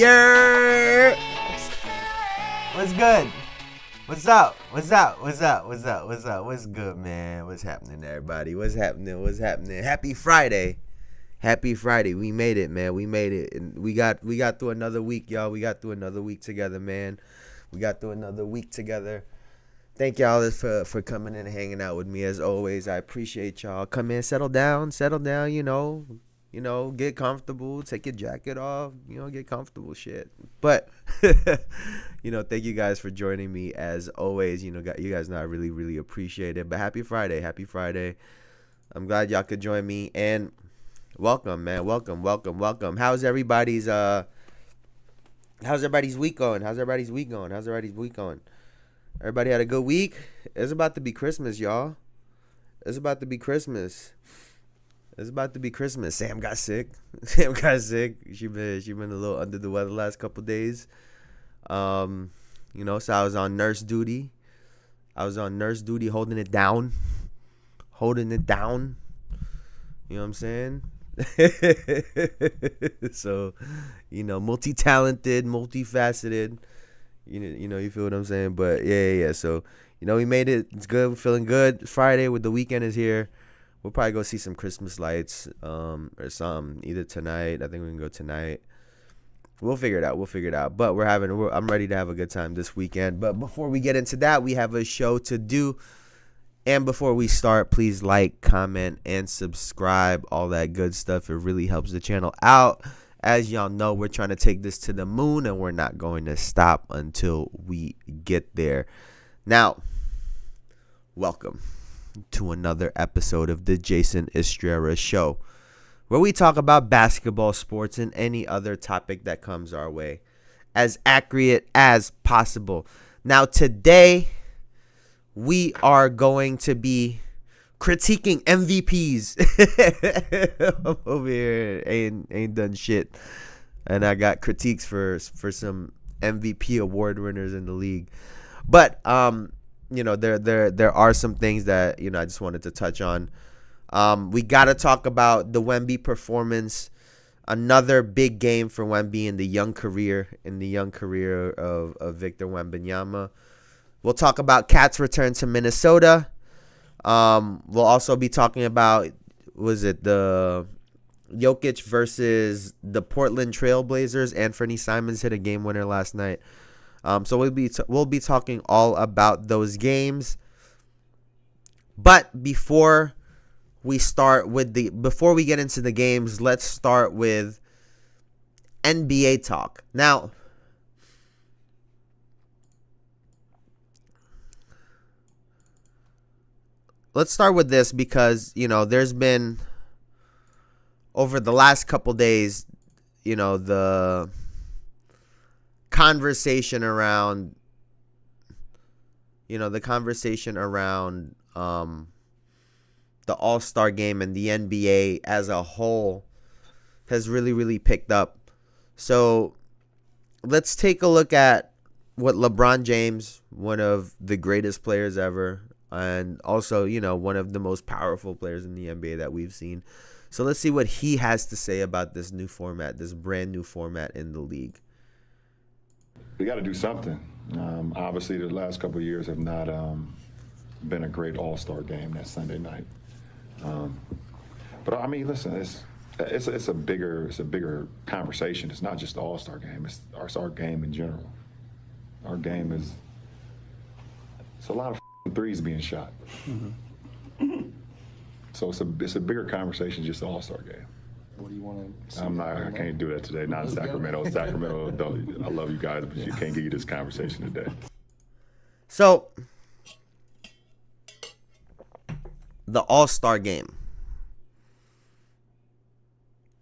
Yeah. What's good? What's up? What's good, man? What's happening, everybody? What's happening? Happy Friday. We made it, man. We made it. And we got through another week, y'all. We got through another week together, man. Thank y'all for coming in and hanging out with me as always. I appreciate y'all. Come in, settle down, you know, get comfortable, take your jacket off, get comfortable shit. But thank you guys for joining me as always. You guys know I really, really appreciate it. But happy Friday. I'm glad y'all could join me, and welcome, man. Welcome. How's everybody's week going? Everybody had a good week? It's about to be Christmas, y'all. Sam got sick. She been a little under the weather the last couple days. So I was on nurse duty. Holding it down. You know what I'm saying? So, multi-talented, multifaceted. You feel what I'm saying? But yeah. So, we made it. It's good. We're feeling good. Friday with the weekend is here. We'll probably go see some Christmas lights or something, either tonight. I think we can go tonight. We'll figure it out. But I'm ready to have a good time this weekend. But before we get into that, we have a show to do. And before we start, please like, comment, and subscribe. All that good stuff. It really helps the channel out. As y'all know, we're trying to take this to the moon, and we're not going to stop until we get there. Now, welcome to another episode of the Jayson Estrera Show, where we talk about basketball, sports, and any other topic that comes our way, as accurate as possible. Now, today, we are going to be critiquing MVPs. I'm over here ain't done shit, and I got critiques for some MVP award winners in the league. But there are some things that I just wanted to touch on. We got to talk about the Wemby performance. Another big game for Wemby in the young career of Victor Wembanyama. We'll talk about Cat's return to Minnesota. We'll also be talking about, the Jokic versus the Portland Trailblazers. Anthony Simons hit a game winner last night. So we'll be talking all about those games. But before we get into the games, let's start with NBA talk. Now, let's start with this because, there's been, over the last couple days, the conversation around the All-Star game and the NBA as a whole has really, really picked up. So let's take a look at what LeBron James, one of the greatest players ever, and also, one of the most powerful players in the NBA that we've seen. So let's see what he has to say about this new format, this brand new format in the league. We got to do something. Obviously, the last couple of years have not been a great All-Star game that Sunday night. But I mean, listen, it's a bigger conversation. It's not just the All-Star game. It's our game in general. Our game it's a lot of threes being shot. Mm-hmm. So it's a bigger conversation, just the All-Star game. What do you want to? I can't do that today. Not in Sacramento. I love you guys, but you can't give you this conversation today. So, the All-Star game.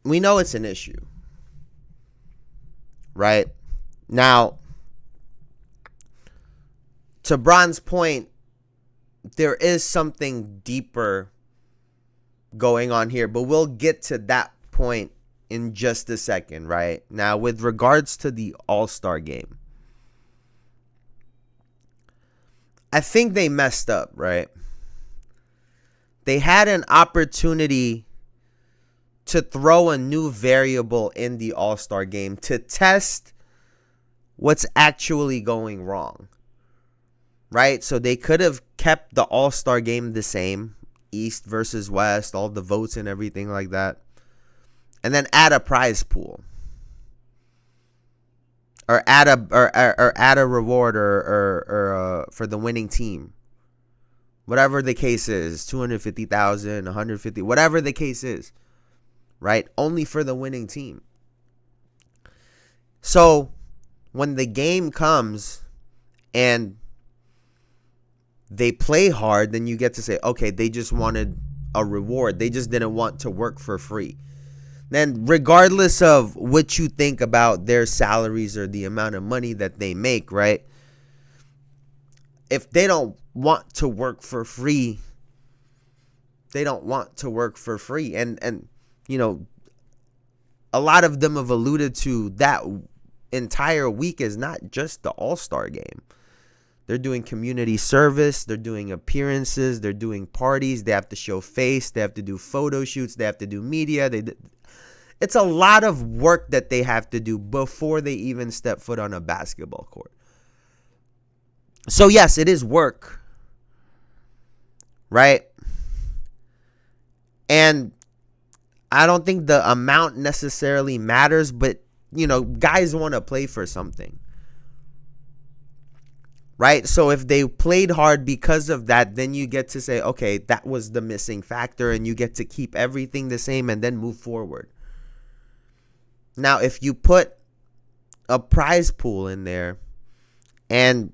We know it's an issue, right? Now, to Bron's point, there is something deeper going on here, but we'll get to that point in just a second, right? Now, with regards to the All-Star game, I think they messed up, right? They had an opportunity to throw a new variable in the All-Star game to test what's actually going wrong, right? So they could have kept the All-Star game the same, East versus West, all the votes and everything like that, and then add a prize pool, or add a reward or for the winning team, whatever the case is, 250,000, 150, whatever the case is, right? Only for the winning team. So when the game comes and they play hard, then you get to say, okay, they just wanted a reward. They just didn't want to work for free. Then regardless of what you think about their salaries or the amount of money that they make, right? If they don't want to work for free, they don't want to work for free. And you know, a lot of them have alluded to that entire week is not just the All-Star game. They're doing community service. They're doing appearances. They're doing parties. They have to show face. They have to do photo shoots. They have to do media. It's a lot of work that they have to do before they even step foot on a basketball court. So yes, it is work, right? And I don't think the amount necessarily matters, but, you know, guys want to play for something, right? So if they played hard because of that, then you get to say, okay, that was the missing factor, and you get to keep everything the same and then move forward. Now, if you put a prize pool in there and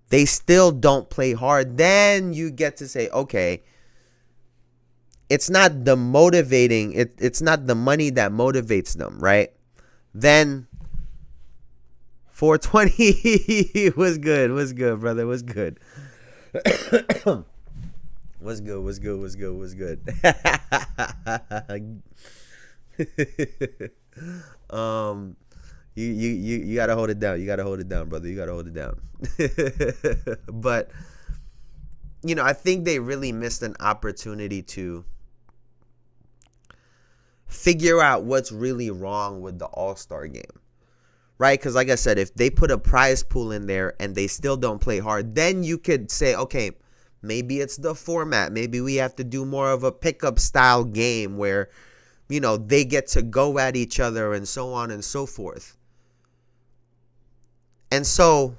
they still don't play hard, then you get to say, okay, it's not the motivating, it's not the money that motivates them, right? Then 420 was good, brother, was good. was good. You gotta hold it down. You gotta hold it down, brother. You gotta hold it down. But, you know, I think they really missed an opportunity to figure out what's really wrong with the All-Star game, right? Because like I said, if they put a prize pool in there and they still don't play hard, then you could say, okay, maybe it's the format. Maybe we have to do more of a pickup style game where, you know, they get to go at each other and so on and so forth. And so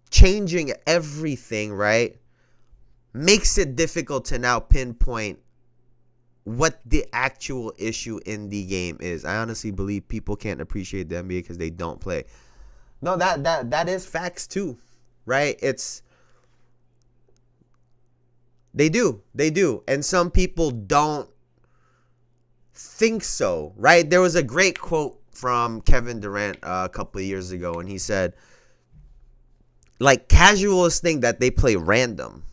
changing everything, right, makes it difficult to now pinpoint what the actual issue in the game is. I honestly believe people can't appreciate the NBA because they don't play. No, that is facts too, right? They do. And some people don't think so, right? There was a great quote from Kevin Durant a couple of years ago, and he said, like, casuals think that they play random.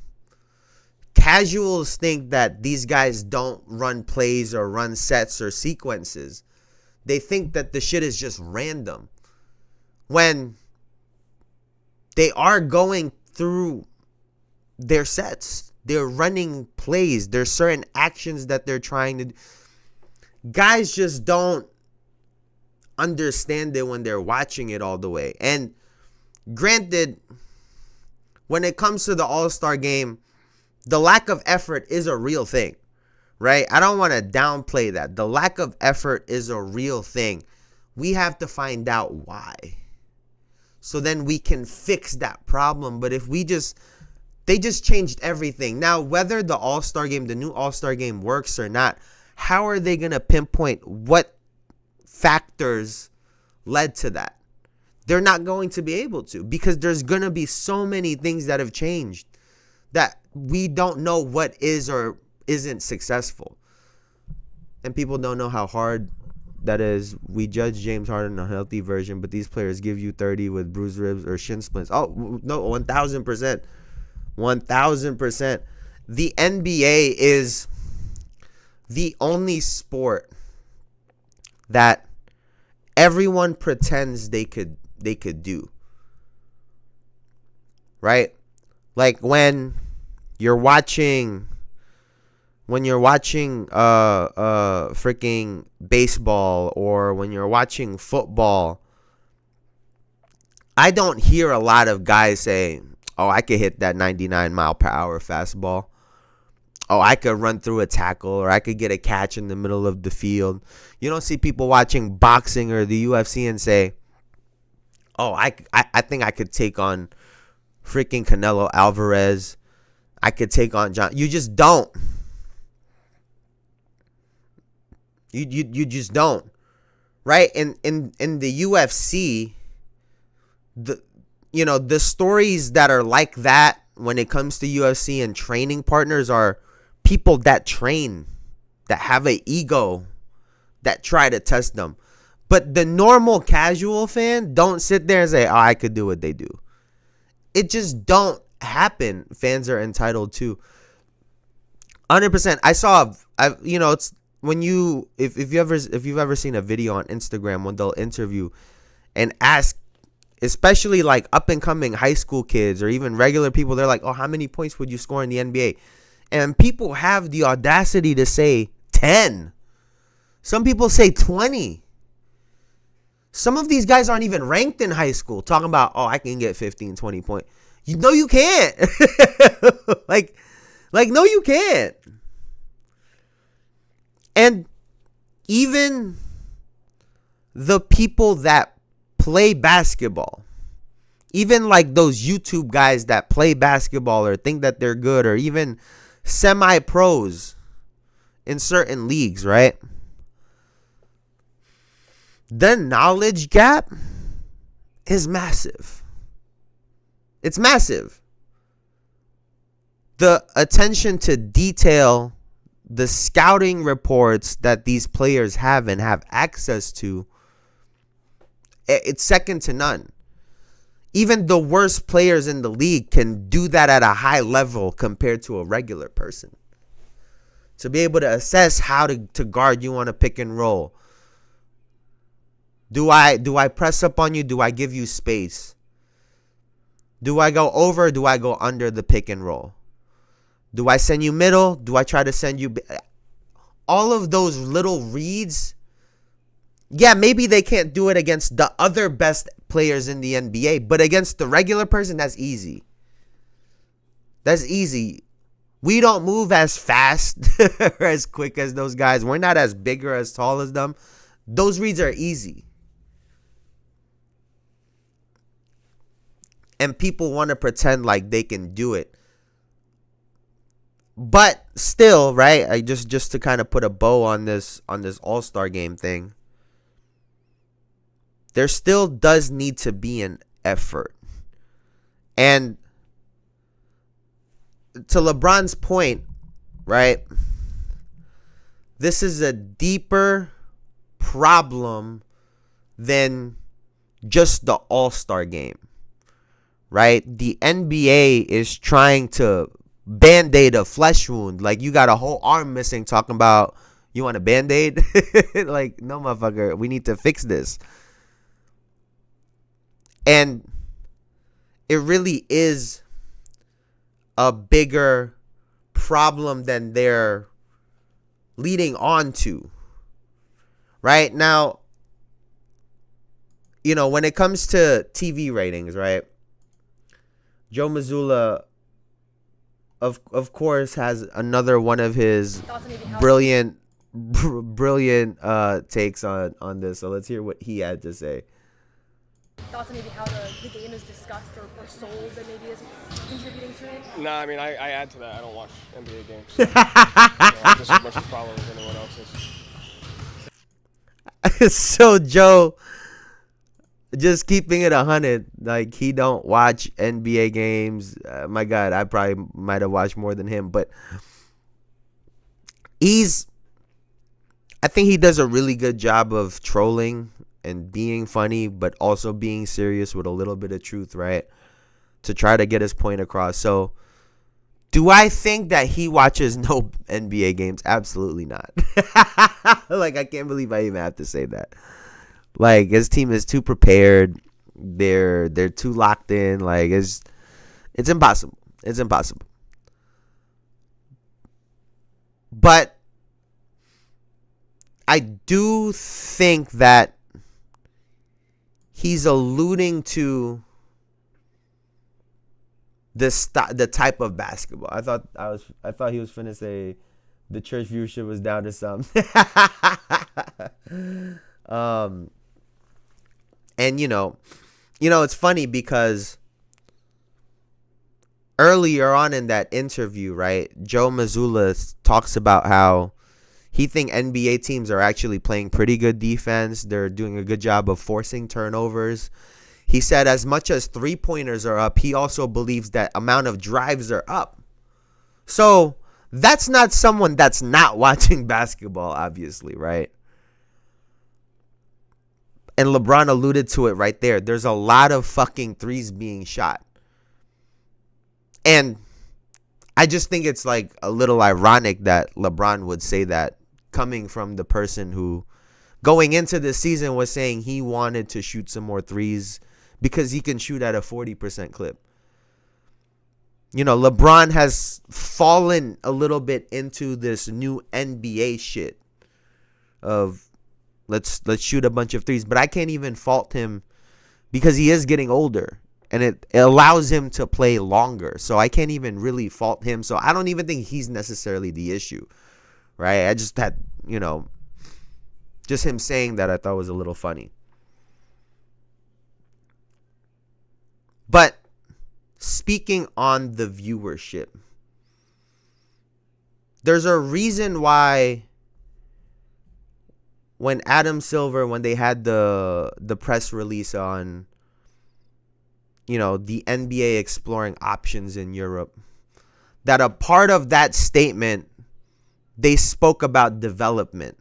Casuals think that these guys don't run plays or run sets or sequences. They think that the shit is just random. When they are going through their sets, they're running plays, there's certain actions that they're trying to do. Guys just don't understand it when they're watching it all the way. And granted, when it comes to the All-Star game, the lack of effort is a real thing, right? I don't want to downplay that. The lack of effort is a real thing. We have to find out why, so then we can fix that problem. But if they just changed everything. Now, whether the All-Star game, the new All-Star game works or not, how are they going to pinpoint what factors led to that? They're not going to be able to, because there's going to be so many things that have changed that we don't know what is or isn't successful. And people don't know how hard that is. We judge James Harden a healthy version, but these players give you 30 with bruised ribs or shin splints. Oh, no, 1,000%. 1,000%. The NBA is the only sport that everyone pretends they could do. Right? Like when you're watching when you're watching freaking baseball or when you're watching football, I don't hear a lot of guys say, "Oh, I could hit that 99 mile per hour fastball. Oh, I could run through a tackle, or I could get a catch in the middle of the field." You don't see people watching boxing or the UFC and say, "Oh, I think I could take on freaking Canelo Alvarez. I could take on John." You just don't. You just don't. Right? In the UFC, the stories that are like that when it comes to UFC and training partners are people that train, that have an ego, that try to test them. But the normal casual fan don't sit there and say, "Oh, I could do what they do." It just don't happen. Fans are entitled to 100%. It's when if you've ever seen a video on Instagram when they'll interview and ask, especially like up and coming high school kids or even regular people, they're like, "Oh, how many points would you score in the NBA?" And people have the audacity to say 10. Some people say 20. Some of these guys aren't even ranked in high school talking about, "Oh, I can get 15, 20 points." No, you can't. like, no, you can't. And even the people that play basketball, even like those YouTube guys that play basketball or think that they're good, or even semi-pros in certain leagues, right? The knowledge gap is massive. It's massive. The attention to detail, the scouting reports that these players have and have access to, it's second to none. Even the worst players in the league can do that at a high level compared to a regular person. To be able to assess how to guard you on a pick and roll. Do I press up on you? Do I give you space? Do I go over? Do I go under the pick and roll? Do I send you middle? Do I try to send you... All of those little reads, yeah, maybe they can't do it against the other best players in the NBA, but against the regular person, that's easy. That's easy. We don't move as fast or as quick as those guys. We're not as big or as tall as them. Those reads are easy. And people want to pretend like they can do it. But still, right? I just to kind of put a bow on this All-Star game thing. There still does need to be an effort. And to LeBron's point, right? This is a deeper problem than just the All-Star game. Right? The NBA is trying to band-aid a flesh wound. Like, you got a whole arm missing, talking about you want a band-aid? Like, no, motherfucker, we need to fix this. And it really is a bigger problem than they're leading on to. Right? Now, when it comes to TV ratings, right? Joe Mazzulla, of course, has another one of his brilliant takes on this. So let's hear what he had to say. Thoughts on maybe how the game is discussed or sold that maybe is contributing to it? Nah, I mean, I add to that. I don't watch NBA games. So, I'm just as much a problem as anyone else's. So Joe, just keeping it 100, like, he don't watch NBA games. My God, I probably might have watched more than him, but I think he does a really good job of trolling and being funny, but also being serious with a little bit of truth, right? To try to get his point across. So, do I think that he watches no NBA games? Absolutely not. Like, I can't believe I even have to say that. Like, his team is too prepared. They're too locked in. Like, it's impossible. It's impossible. But I do think that he's alluding to the type of basketball. I thought he was finna say the church viewership was down to something. And it's funny because earlier on in that interview, right, Joe Mazzulla talks about how he thinks NBA teams are actually playing pretty good defense. They're doing a good job of forcing turnovers. He said as much as three-pointers are up, he also believes that amount of drives are up. So that's not someone that's not watching basketball, obviously, right? And LeBron alluded to it right there. There's a lot of fucking threes being shot. And I just think it's like a little ironic that LeBron would say that, coming from the person who going into the season was saying he wanted to shoot some more threes because he can shoot at a 40% clip. LeBron has fallen a little bit into this new NBA shit of let's shoot a bunch of threes. But I can't even fault him because he is getting older and it allows him to play longer. So I can't even really fault him. So I don't even think he's necessarily the issue, right? I just had, just him saying that I thought was a little funny. But speaking on the viewership, there's a reason why when Adam Silver, when they had the press release on, the NBA exploring options in Europe, that a part of that statement, they spoke about development.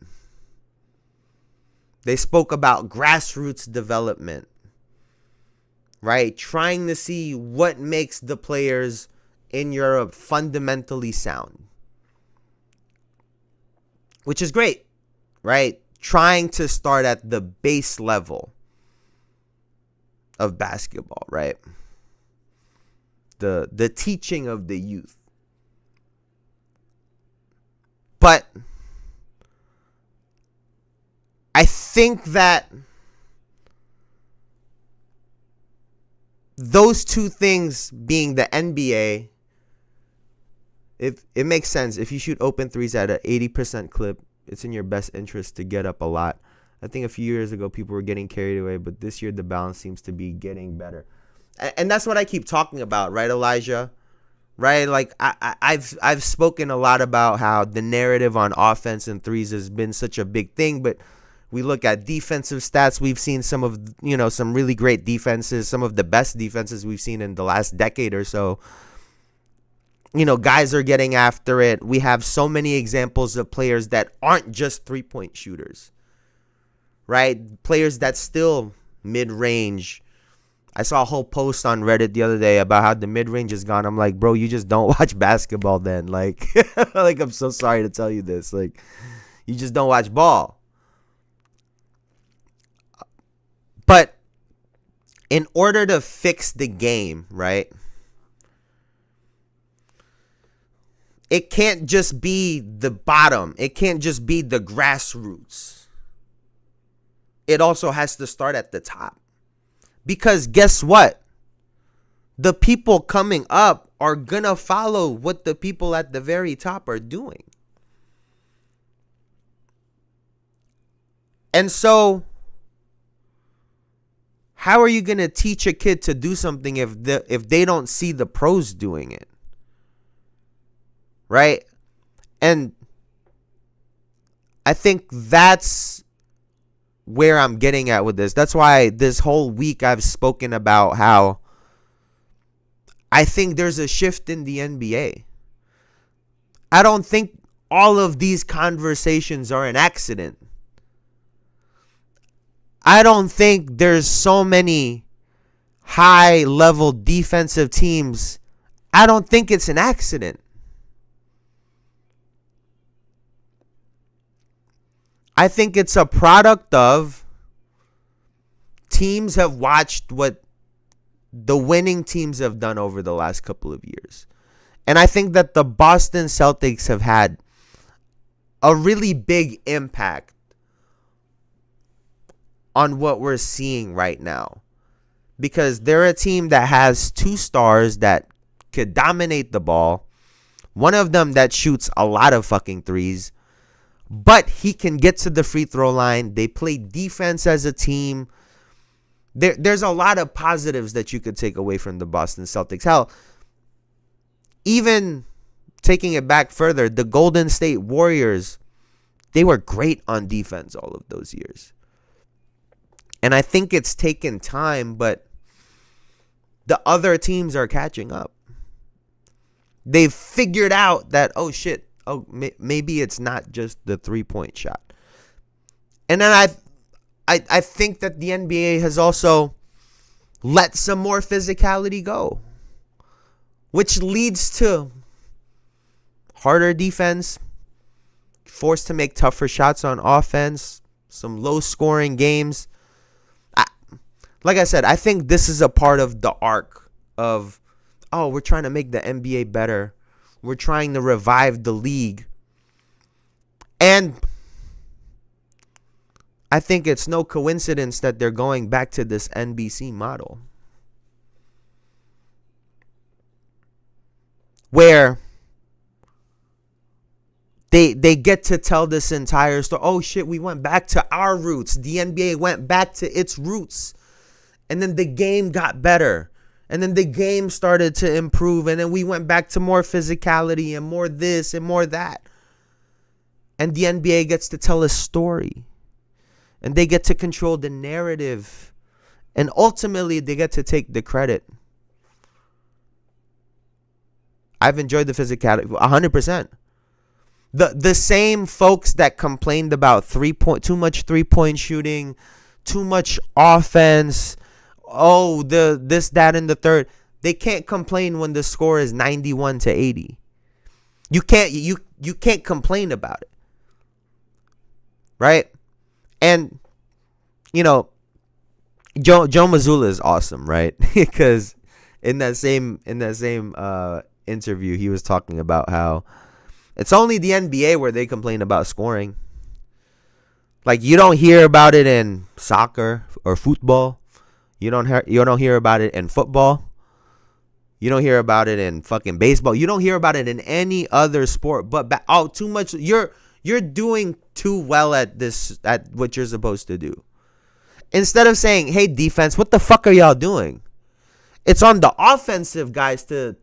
They spoke about grassroots development, right? Trying to see what makes the players in Europe fundamentally sound, which is great, right? Trying to start at the base level of basketball, right? The teaching of the youth. But I think that those two things being the NBA, if it makes sense, if you shoot open threes at an 80% clip, it's in your best interest to get up a lot. I think a few years ago people were getting carried away, but this year the balance seems to be getting better. And that's what I keep talking about, right, Elijah? Right? Like I've spoken a lot about how the narrative on offense and threes has been such a big thing, but we look at defensive stats. We've seen some of, some really great defenses, some of the best defenses we've seen in the last decade or so. Guys are getting after it. We have so many examples of players that aren't just three-point shooters, right? Players that still mid-range. I saw a whole post on Reddit the other day about how the mid-range is gone. I'm like, bro, you just don't watch basketball then. Like, I'm so sorry to tell you this. Like, you just don't watch ball. But in order to fix the game, right, it can't just be the bottom. It can't just be the grassroots. It also has to start at the top. Because guess what? The people coming up are going to follow what the people at the very top are doing. And so, how are you going to teach a kid to do something if they don't see the pros doing it? Right? And I think that's where I'm getting at with this. That's why this whole week I've spoken about how I think there's a shift in the NBA. I don't think all of these conversations are an accident. I don't think there's so many high-level defensive teams. I don't think it's an accident. I think it's a product of teams have watched what the winning teams have done over the last couple of years. And I think that the Boston Celtics have had a really big impact on what we're seeing right now. Because they're a team that has 2 stars that could dominate the ball. One of them that shoots a lot of fucking threes. But he can get to the free throw line. They play defense as a team. There's a lot of positives that you could take away from the Boston Celtics. Hell, even taking it back further, the Golden State Warriors, they were great on defense all of those years. And I think it's taken time, but the other teams are catching up. They've figured out that, oh shit, maybe it's not just the 3-point shot. And then I think that the NBA has also let some more physicality go, which leads to harder defense, forced to make tougher shots on offense, some low-scoring games. Like I said, I think this is a part of the arc of, we're trying to make the NBA better. We're trying to revive the league. And I think it's no coincidence that they're going back to this NBC model, where they get to tell this entire story. Oh shit, we went back to our roots. The NBA went back to its roots. And then the game got better. And then the game started to improve. And then we went back to more physicality and more this and more that. And the NBA gets to tell a story. And they get to control the narrative. And ultimately, they get to take the credit. I've enjoyed the physicality 100%. The same folks that complained about too much 3-point shooting, too much offense, this, that, and the third, they can't complain when the score is 91-80. You can't complain about it, right? And Joe Mazzulla is awesome, right? Because in that same interview, he was talking about how it's only the NBA where they complain about scoring. Like, you don't hear about it in soccer or football. You don't hear about it in football. You don't hear about it in fucking baseball. You don't hear about it in any other sport. But too much. You're doing too well at what you're supposed to do. Instead of saying, "Hey, defense, what the fuck are y'all doing?" It's on the offensive guys to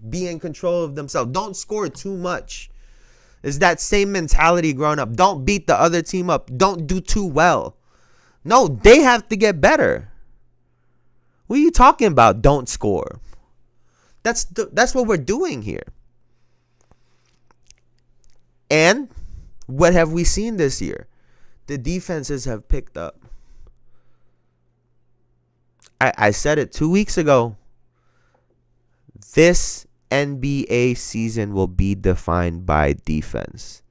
be in control of themselves. Don't score too much. It's that same mentality growing up. Don't beat the other team up. Don't do too well. No, they have to get better. What are you talking about? Don't score. That's what we're doing here. And what have we seen this year? The defenses have picked up. I said it 2 weeks ago. This NBA season will be defined by defense.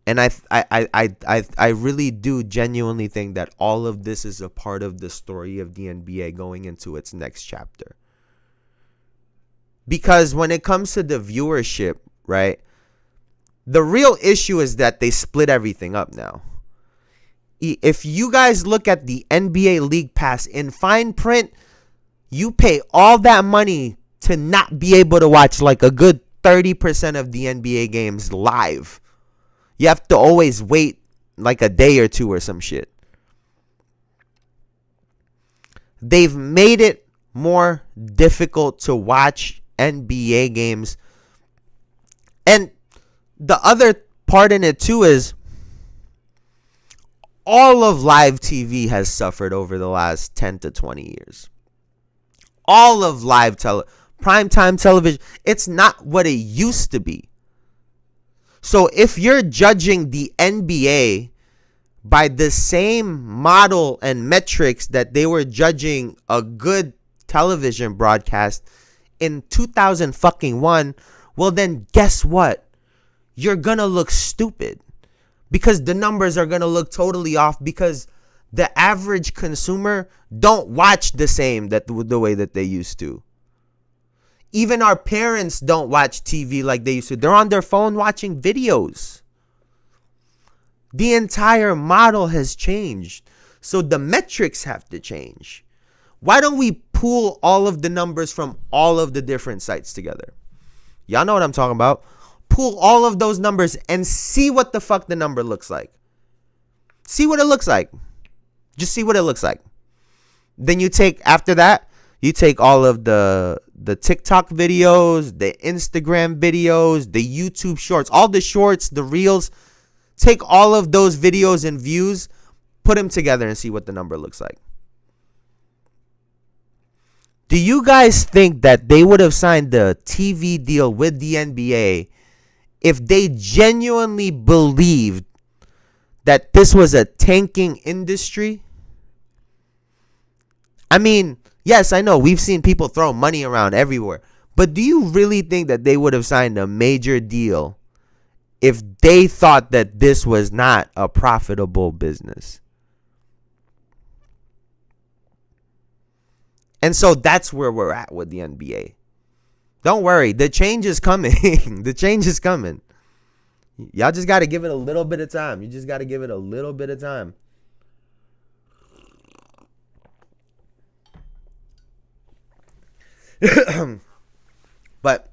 And I really do genuinely think that all of this is a part of the story of the NBA going into its next chapter. Because when it comes to the viewership, right, the real issue is that they split everything up now. If you guys look at the NBA League Pass in fine print, you pay all that money to not be able to watch like a good 30% of the NBA games live. You have to always wait like a day or two or some shit. They've made it more difficult to watch NBA games. And the other part in it too is all of live TV has suffered over the last 10 to 20 years. All of primetime television, it's not what it used to be. So if you're judging the NBA by the same model and metrics that they were judging a good television broadcast in 2001, well then guess what? You're gonna look stupid because the numbers are gonna look totally off because the average consumer don't watch the same the way that they used to. Even our parents don't watch TV like they used to. They're on their phone watching videos. The entire model has changed. So the metrics have to change. Why don't we pool all of the numbers from all of the different sites together? Y'all know what I'm talking about. Pool all of those numbers and see what the fuck the number looks like. See what it looks like. Just see what it looks like. Then you take, after that, you take all of the TikTok videos, the Instagram videos, the YouTube shorts, all the shorts, the reels. Take all of those videos and views, put them together and see what the number looks like. Do you guys think that they would have signed the TV deal with the NBA if they genuinely believed that this was a tanking industry? I mean, yes, I know we've seen people throw money around everywhere, but do you really think that they would have signed a major deal if they thought that this was not a profitable business? And so that's where we're at with the NBA. Don't worry, the change is coming. The change is coming. Y'all just got to give it a little bit of time. You just got to give it a little bit of time. But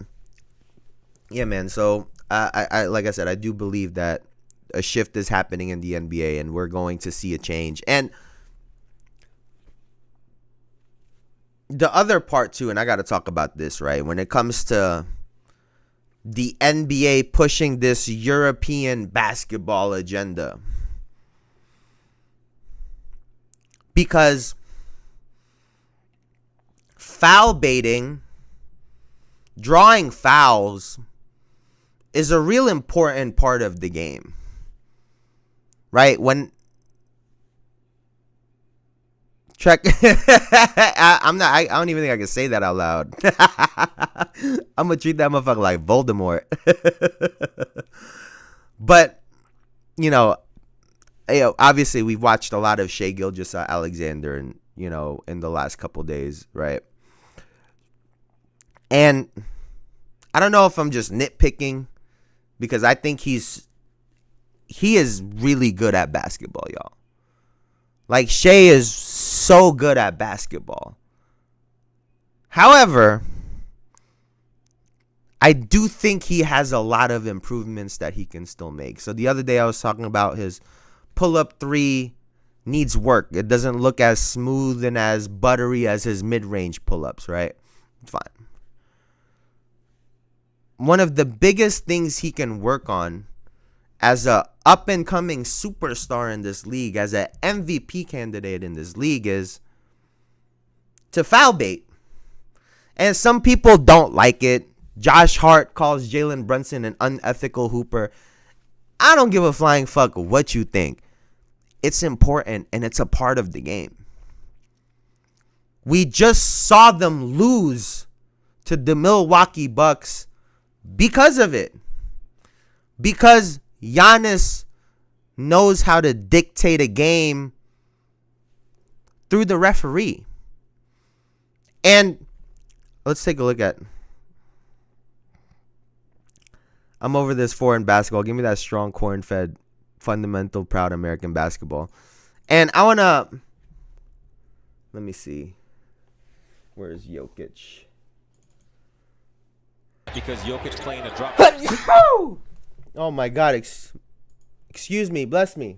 yeah, man. So I like I said, I do believe that a shift is happening in the NBA, and we're going to see a change. And the other part too, and I got to talk about this, right? When it comes to the NBA pushing this European basketball agenda, because foul baiting, drawing fouls, is a real important part of the game, right? When check, I don't even think I can say that out loud. I'm gonna treat that motherfucker like Voldemort. But obviously we've watched a lot of Shai Gilgeous-Alexander, and in the last couple days, right? And I don't know if I'm just nitpicking, because I think he is really good at basketball, y'all. Like, Shai is so good at basketball. However, I do think he has a lot of improvements that he can still make. So the other day I was talking about his pull-up three needs work. It doesn't look as smooth and as buttery as his mid-range pull-ups, right? Fine. One of the biggest things he can work on as a up-and-coming superstar in this league, as an MVP candidate in this league, is to foul bait. And some people don't like it. Josh Hart calls Jalen Brunson an unethical hooper. I don't give a flying fuck what you think. It's important, and it's a part of the game. We just saw them lose to the Milwaukee Bucks because of it. Because Giannis knows how to dictate a game through the referee. And let's take a look at... I'm over this foreign basketball. Give me that strong, corn-fed, fundamental, proud American basketball. And I want to... Let me see. Where's Jokic? Because Jokic's playing a drop. Oh my God! Excuse me, bless me.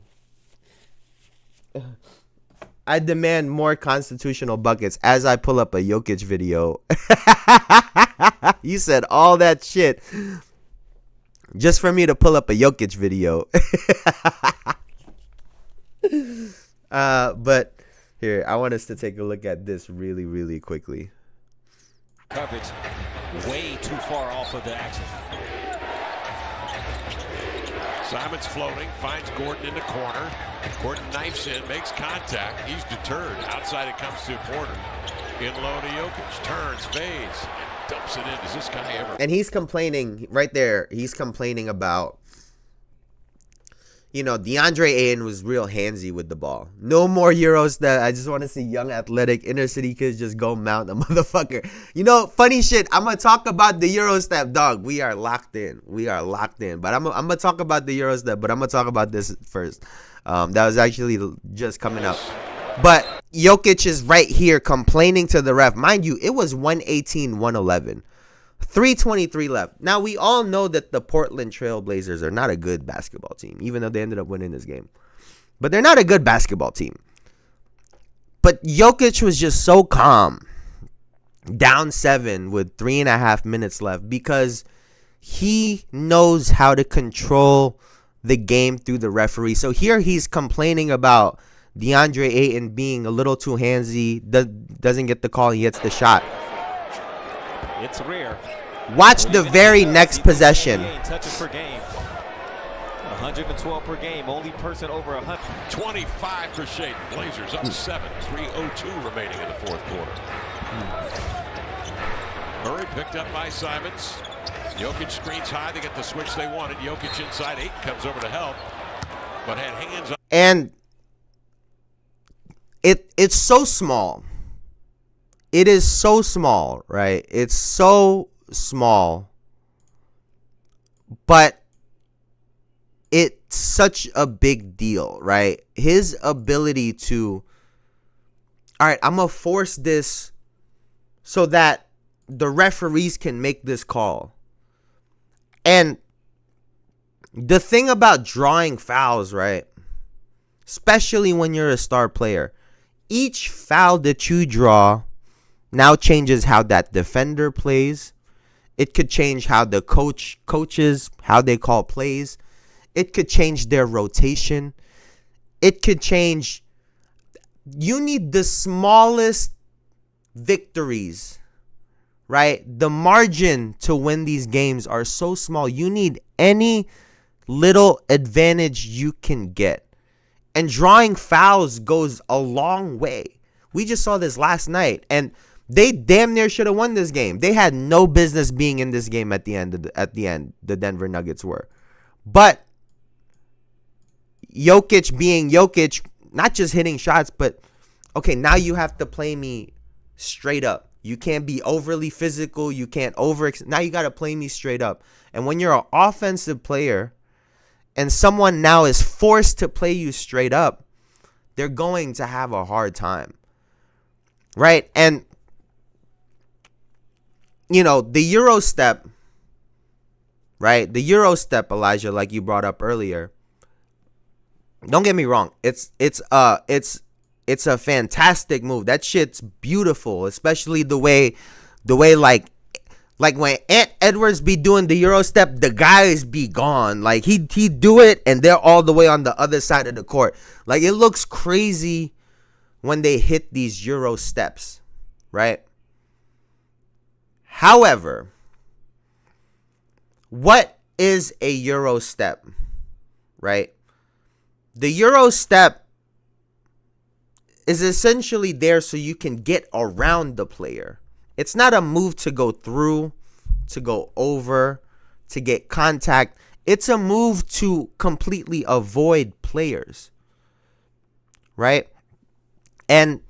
I demand more constitutional buckets as I pull up a Jokic video. You said all that shit just for me to pull up a Jokic video. But here, I want us to take a look at this really, really quickly. Coverage way too far off of the action. Simon's floating, finds Gordon in the corner. Gordon knifes in, makes contact. He's deterred. Outside it comes to Porter. In low to Jokic. Turns, fades, dumps it in. Does this guy ever? And he's complaining right there. He's complaining about DeAndre Ayton was real handsy with the ball. No more Euro step. I just want to see young, athletic, inner city kids just go mount a motherfucker. Funny shit. I'm going to talk about the Euro step, dog. We are locked in. But I'm going to talk about the Euro step, but I'm going to talk about this first. That was actually just coming up. But Jokic is right here complaining to the ref. Mind you, it was 118-111. 3:23 left. Now, we all know that the Portland Trail Blazers are not a good basketball team, even though they ended up winning this game. But they're not a good basketball team. But Jokic was just so calm, down 7 with 3.5 minutes left, because he knows how to control the game through the referee. So here he's complaining about DeAndre Ayton being a little too handsy, doesn't get the call, he gets the shot. It's rare. Watch the very next possession. Touches per game. 112 per game. Only person over 100. 25 for Shaden. Blazers up 7. 3:02 remaining in the fourth quarter. Murray picked up by Simons. Jokic screens high. They get the switch they wanted. Jokic inside. Ayton comes over to help, but had hands on. And it's so small. It is so small, right? It's so small. But it's such a big deal, right? His ability to, all right, I'm going to force this so that the referees can make this call. And the thing about drawing fouls, right? Especially when you're a star player, each foul that you draw now changes how that defender plays. It could change how the coaches, how they call plays. It could change their rotation. It could change. You need the smallest victories, right? The margin to win these games are so small. You need any little advantage you can get. And drawing fouls goes a long way. We just saw this last night, and they damn near should have won this game. They had no business being in this game at the end. The Denver Nuggets were. But Jokic being Jokic, not just hitting shots, but, okay, now you have to play me straight up. You can't be overly physical. You can't now you got to play me straight up. And when you're an offensive player and someone now is forced to play you straight up, they're going to have a hard time. Right? And, the Euro step, right? The Euro step, Elijah, like you brought up earlier. Don't get me wrong. It's a fantastic move. That shit's beautiful, especially the way like when Ant Edwards be doing the Euro step, the guys be gone. Like he do it and they're all the way on the other side of the court. Like it looks crazy when they hit these Euro steps, right? However, what is a Euro step, right? The Euro step is essentially there so you can get around the player. It's not a move to go through, to go over, to get contact. It's a move to completely avoid players, right? And,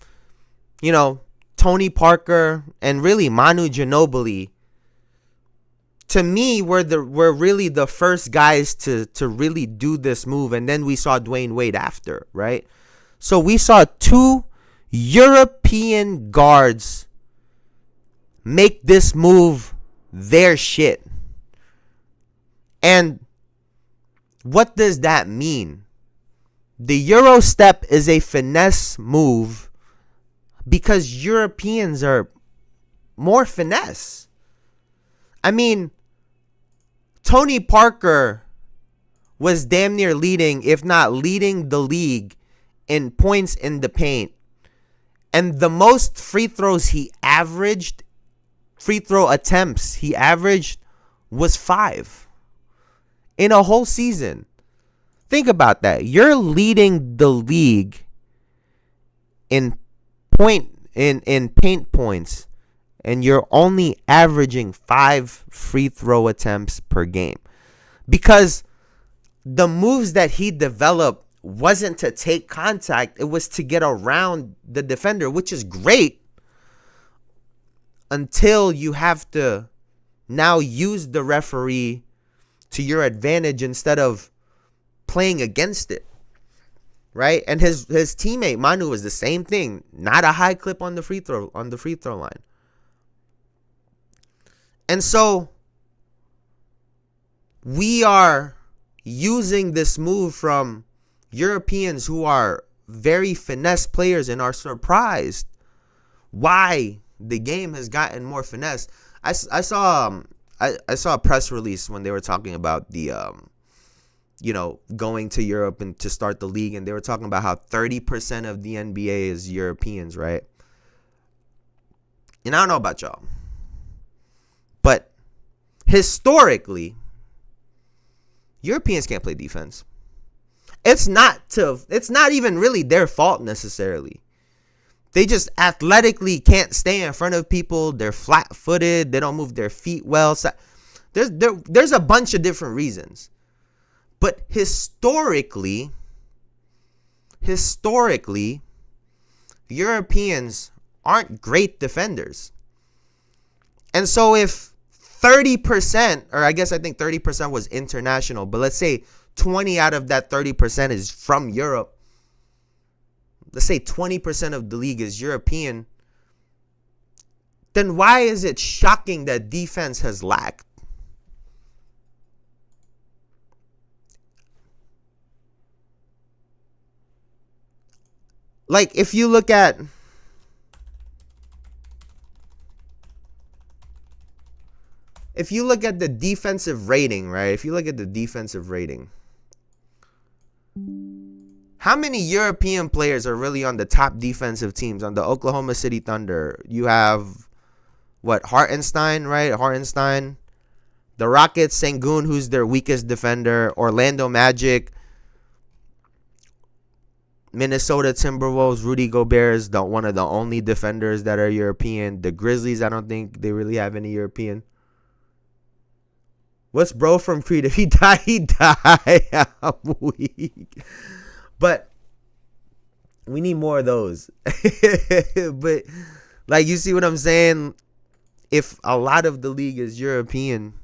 Tony Parker and really Manu Ginobili, to me, were really the first guys to really do this move. And then we saw Dwayne Wade after, right? So we saw 2 European guards make this move their shit. And what does that mean? The Euro step is a finesse move because Europeans are more finesse. I mean, Tony Parker was damn near leading, if not leading the league in points in the paint. And the most free throw attempts he averaged was 5 in a whole season. Think about that. You're leading the league in paint points, and you're only averaging 5 free throw attempts per game. Because the moves that he developed wasn't to take contact. It was to get around the defender, which is great until you have to now use the referee to your advantage instead of playing against it. Right? And his teammate Manu was the same thing. Not a high clip on the free throw line. And so we are using this move from Europeans who are very finesse players and are surprised why the game has gotten more finesse. I saw a press release when they were talking about the going to Europe and to start the league, and they were talking about how 30% of the NBA is Europeans, right? And I don't know about y'all, but historically, Europeans can't play defense. It's not even really their fault necessarily. They just athletically can't stay in front of people. They're flat-footed. They don't move their feet well. So there's a bunch of different reasons. But historically, Europeans aren't great defenders. And so if 30%, or I think 30% was international, but let's say 20 out of that 30% is from Europe. Let's say 20% of the league is European. Then why is it shocking that defense has lacked? Like, if you look at the defensive rating, right? If you look at the defensive rating, how many European players are really on the top defensive teams? On the Oklahoma City Thunder, you have, Hartenstein, right? Hartenstein. The Rockets, Sengun, who's their weakest defender. Orlando Magic. Minnesota Timberwolves, Rudy Gobert is one of the only defenders that are European. The Grizzlies, I don't think they really have any European. What's bro from Creed? If he died, he died. I'm weak. But we need more of those. But, like, you see what I'm saying? If a lot of the league is European,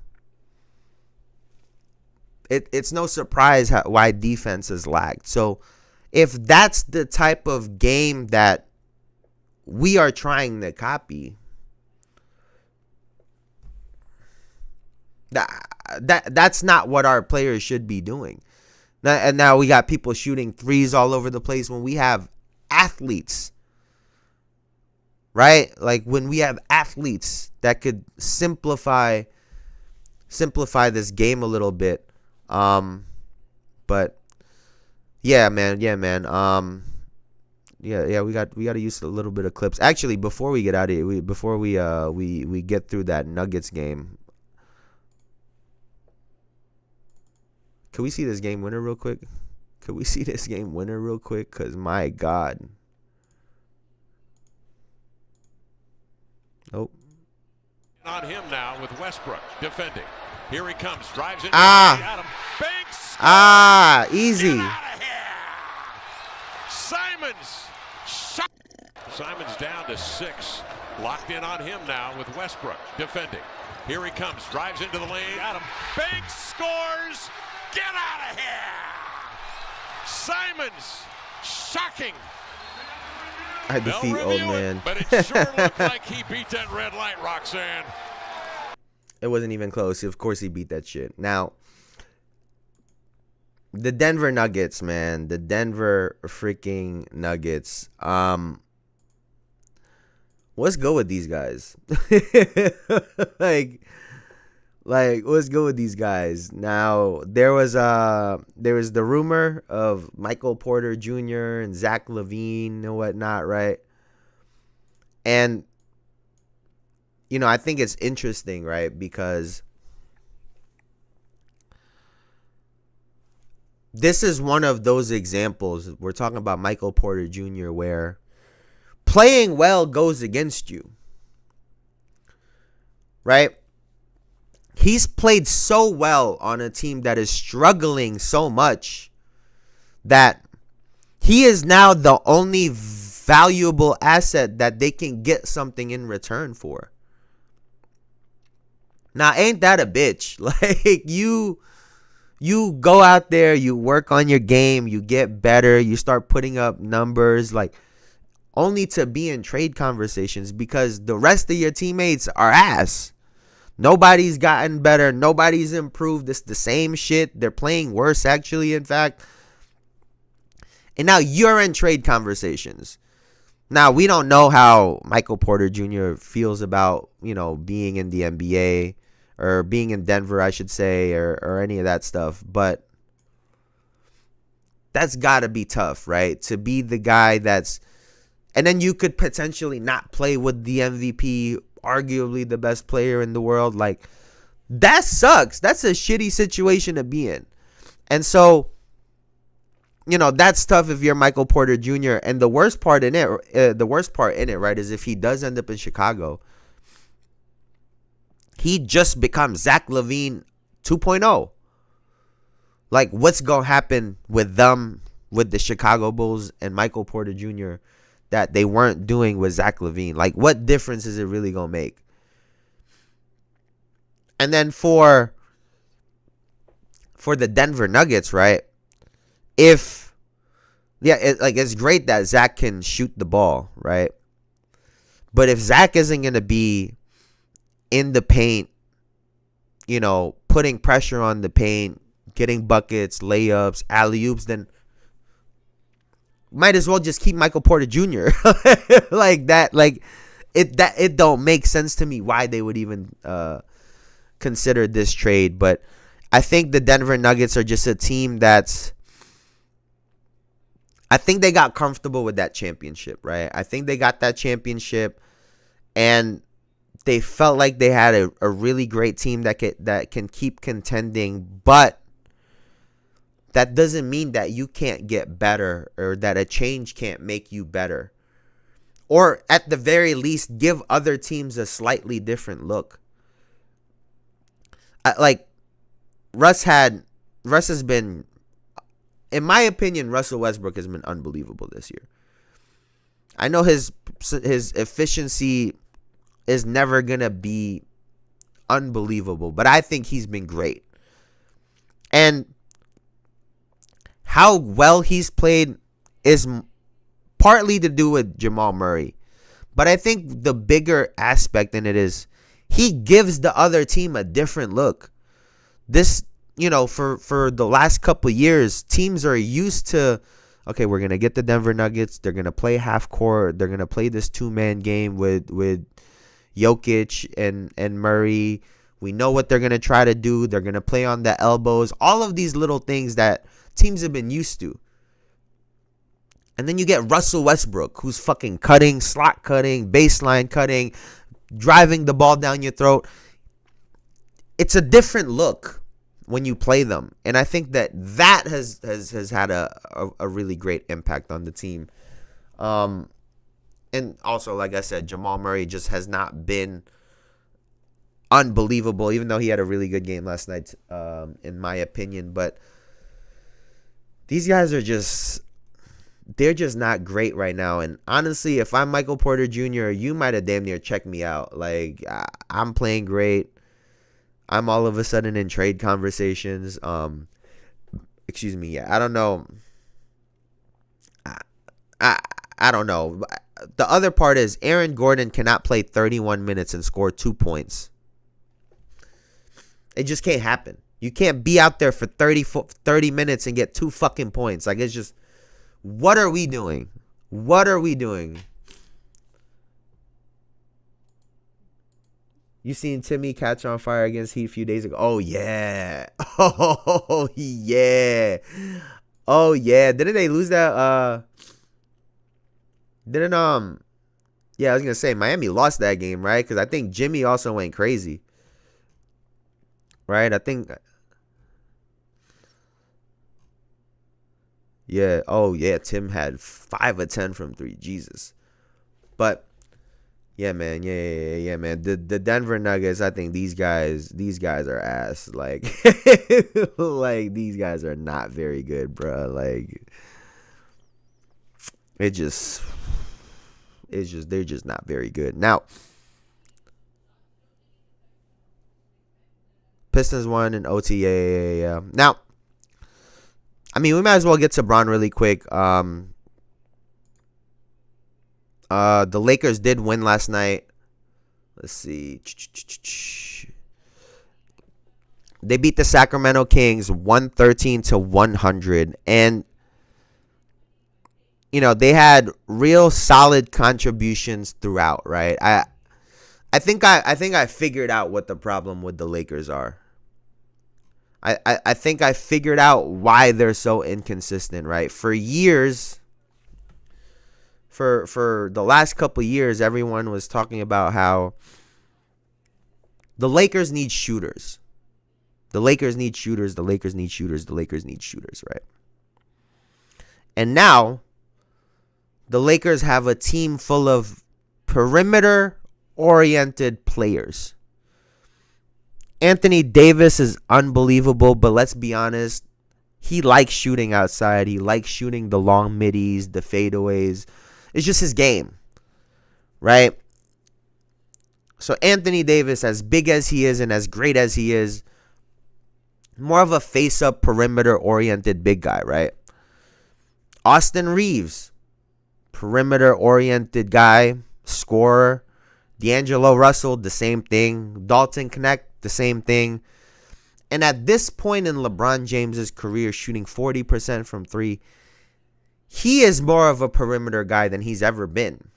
it's no surprise why defense has lagged. So, if that's the type of game that we are trying to copy, that's not what our players should be doing. And now we got people shooting threes all over the place when we have athletes, right? Like, when we have athletes that could simplify this game a little bit. But yeah, man. Yeah, we got to use a little bit of clips. Actually, before we get out of here, before we get through that Nuggets game, can we see this game winner real quick? Cause my God. Nope. On him now with Westbrook defending. Here he comes, drives into Adam. Banks. Easy. Simon's down to 6. Locked in on him now with Westbrook defending. Here he comes, drives into the lane. Adam. Banks scores. Get out of here. Simons shocking. I defeat old man. But it sure looked like he beat that red light, Roxanne. It wasn't even close. Of course he beat that shit. Now, the Denver Nuggets, man. The Denver freaking Nuggets. What's good with these guys? like, what's good with these guys? Now, there was the rumor of Michael Porter Jr. and Zach LaVine and whatnot, right? And, I think it's interesting, right? Because this is one of those examples. We're talking about Michael Porter Jr. where playing well goes against you, right? he's played so well on a team that is struggling so much that he is now the only valuable asset that they can get something in return for. Now, ain't that a bitch? Like, you go out there, you work on your game, you get better, you start putting up numbers, like, only to be in trade conversations because the rest of your teammates are ass. Nobody's gotten better. Nobody's improved. It's the same shit. They're playing worse, actually, in fact. And now you're in trade conversations. Now, we don't know how Michael Porter Jr. feels about, being in the NBA or being in Denver, I should say, or any of that stuff. But that's got to be tough, right? To be the guy that's... And then you could potentially not play with the MVP, arguably the best player in the world. Like, that sucks. That's a shitty situation to be in. And so, that's tough if you're Michael Porter Jr. And the worst part in it, right, is if he does end up in Chicago, he just becomes Zach LaVine 2.0. Like, what's going to happen with them, with the Chicago Bulls and Michael Porter Jr., that they weren't doing with Zach LaVine? Like, what difference is it really going to make? And then for the Denver Nuggets, right? It's great that Zach can shoot the ball, right? But if Zach isn't going to be in the paint, putting pressure on the paint, getting buckets, layups, alley-oops, then might as well just keep Michael Porter Jr. like that. Like, it don't make sense to me why they would even consider this trade. But I think the Denver Nuggets are just a team I think they got comfortable with that championship, right? I think they got that championship, and they felt like they had a really great team that can keep contending, but that doesn't mean that you can't get better or that a change can't make you better. Or at the very least, give other teams a slightly different look. Russ has been, in my opinion, Russell Westbrook has been unbelievable this year. I know his efficiency is never going to be unbelievable, but I think he's been great. And how well he's played is partly to do with Jamal Murray. But I think the bigger aspect in it is he gives the other team a different look. This, for the last couple of years, teams are used to, okay, we're going to get the Denver Nuggets. They're going to play half court. They're going to play this two-man game with Jokic and Murray. We know what they're going to try to do. They're going to play on the elbows. All of these little things that teams have been used to. And then you get Russell Westbrook, who's fucking cutting, slot cutting, baseline cutting, driving the ball down your throat. It's a different look when you play them. And I think that has had a really great impact on the team. And also, like I said, Jamal Murray just has not been unbelievable, even though he had a really good game last night, in my opinion. But these guys they're just not great right now. And honestly, if I'm Michael Porter Jr., you might have damn near checked me out. Like, I'm playing great. I'm all of a sudden in trade conversations. Excuse me. Yeah, I don't know. I don't know. The other part is Aaron Gordon cannot play 31 minutes and score 2 points. It just can't happen. You can't be out there for 30 minutes and get 2 fucking points. Like, it's just, what are we doing? What are we doing? You seen Timmy catch on fire against Heat a few days ago? Oh, yeah. Oh, yeah. Oh, yeah. Didn't they lose that? Yeah, I was going to say, Miami lost that game, right? Because I think Jimmy also went crazy. Right? I think. Yeah. Oh, yeah. Tim had 5 of 10 from 3. Jesus. But Yeah, man. Yeah, man. The Denver Nuggets, I think these guys are ass. Like, like these guys are not very good, bro. Like, they're just not very good. Now, Pistons won in OT. Yeah. Now, I mean, we might as well get to Bron really quick. The Lakers did win last night. Let's see. They beat the Sacramento Kings 113-100. And, you know, they had real solid contributions throughout, right? I think I figured out what the problem with the Lakers are. I think I figured out why they're so inconsistent, right? For years, for the last couple years, everyone was talking about how the Lakers need shooters. The Lakers need shooters. The Lakers need shooters. The Lakers need shooters, right? And now, the Lakers have a team full of perimeter-oriented players. Anthony Davis is unbelievable, but let's be honest, he likes shooting outside. He likes shooting the long middies, the fadeaways. It's just his game, right? So Anthony Davis, as big as he is and as great as he is, more of a face-up, perimeter-oriented big guy, right? Austin Reeves, perimeter-oriented guy, scorer. D'Angelo Russell, the same thing. Dalton Knecht, the same thing. And at this point in LeBron James's career, shooting 40% from three, he is more of a perimeter guy than he's ever been.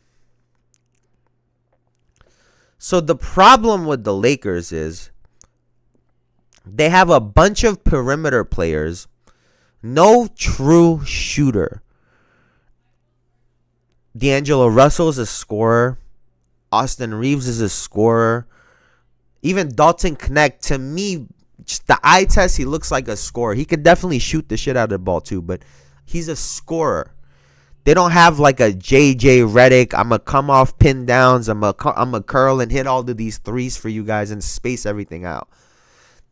So the problem with the Lakers is they have a bunch of perimeter players, no true shooter. D'Angelo Russell is a scorer. Austin Reeves is a scorer. Even Dalton Knecht, to me, just the eye test, he looks like a scorer. He could definitely shoot the shit out of the ball too, but he's a scorer. They don't have like a JJ Redick. I'm going to come off pin downs. I'm gonna curl and hit all of these threes for you guys and space everything out.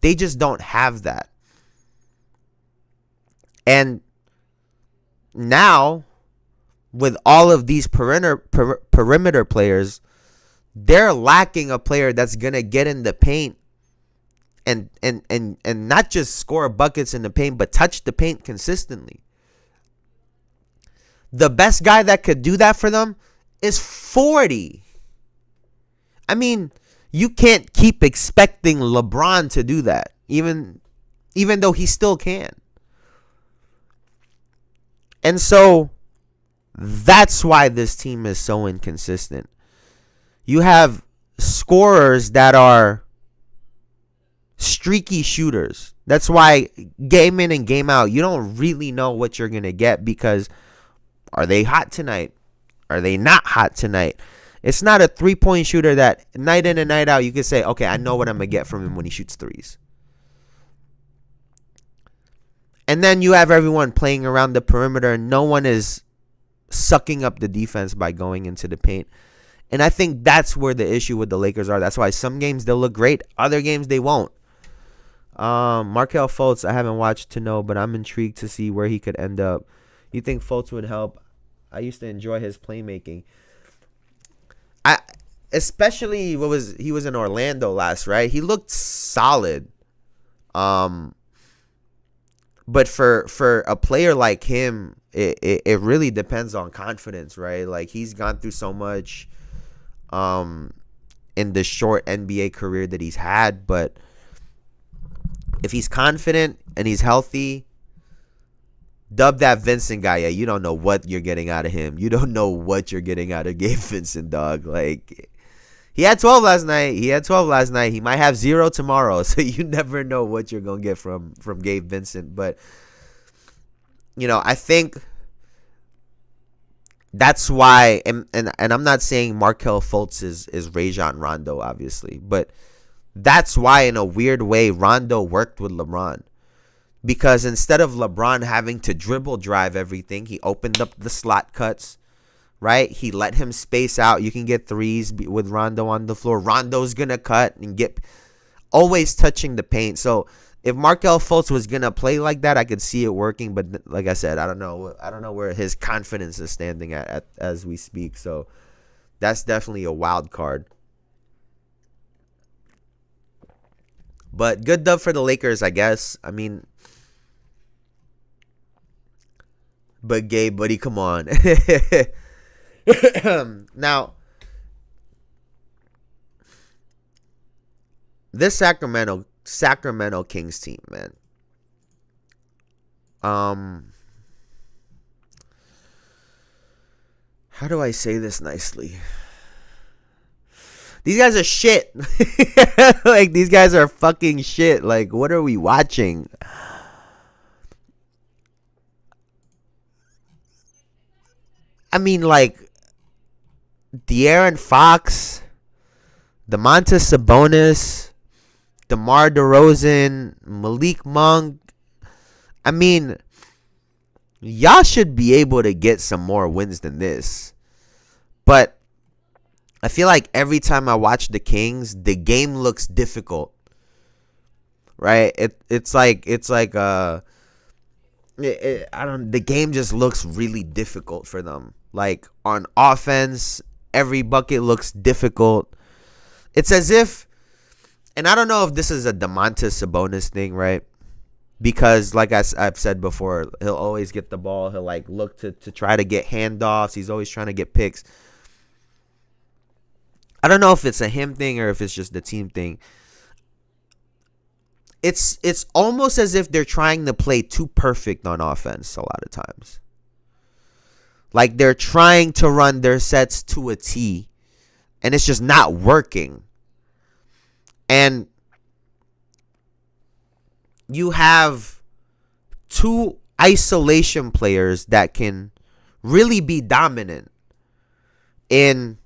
They just don't have that. And now, with all of these perimeter players, they're lacking a player that's going to get in the paint and not just score buckets in the paint, but touch the paint consistently. The best guy that could do that for them is 40. I mean, you can't keep expecting LeBron to do that, even though he still can. And so that's why this team is so inconsistent. You have scorers that are streaky shooters. That's why game in and game out, you don't really know what you're going to get, because are they hot tonight? Are they not hot tonight? It's not a three-point shooter that night in and night out you can say, okay, I know what I'm going to get from him when he shoots threes. And then you have everyone playing around the perimeter, and no one is sucking up the defense by going into the paint. And I think that's where the issue with the Lakers are. That's why some games they'll look great, other games they won't. Markelle Fultz, I haven't watched to know, but I'm intrigued to see where he could end up. You think Fultz would help? I used to enjoy his playmaking. Especially he was in Orlando last, right? He looked solid. But for a player like him, it really depends on confidence, right? Like, he's gone through so much in the short NBA career that he's had, but if he's confident and he's healthy, dub that Vincent guy. Yeah, you don't know what you're getting out of him. You don't know what you're getting out of Gabe Vincent, dog. Like, he had 12 last night. He might have 0 tomorrow. So you never know what you're going to get from Gabe Vincent. But, you know, I think that's why, and I'm not saying Markelle Fultz is Rajon Rondo, obviously, but that's why, in a weird way, Rondo worked with LeBron. Because instead of LeBron having to dribble drive everything, he opened up the slot cuts, right? He let him space out. You can get threes with Rondo on the floor. Rondo's going to cut and get always touching the paint. So if Markelle Fultz was going to play like that, I could see it working. But like I said, I don't know where his confidence is standing at as we speak. So that's definitely a wild card. But good dub for the Lakers, I guess. I mean, but Gabe, buddy, come on. Now, this Sacramento Kings team, man. How do I say this nicely? These guys are shit. Like, these guys are fucking shit. Like, what are we watching? I mean, like, De'Aaron Fox, Domantas Sabonis, DeMar DeRozan, Malik Monk. I mean, y'all should be able to get some more wins than this. But I feel like every time I watch the Kings, the game looks difficult. Right? The game just looks really difficult for them. Like, on offense, every bucket looks difficult. It's as if, and I don't know if this is a Domantas Sabonis thing, right? Because, like I've said before, he'll always get the ball. He'll, like, look to try to get handoffs. He's always trying to get picks. I don't know if it's a him thing or if it's just the team thing. It's almost as if they're trying to play too perfect on offense a lot of times. Like, they're trying to run their sets to a T, and it's just not working. And you have two isolation players that can really be dominant in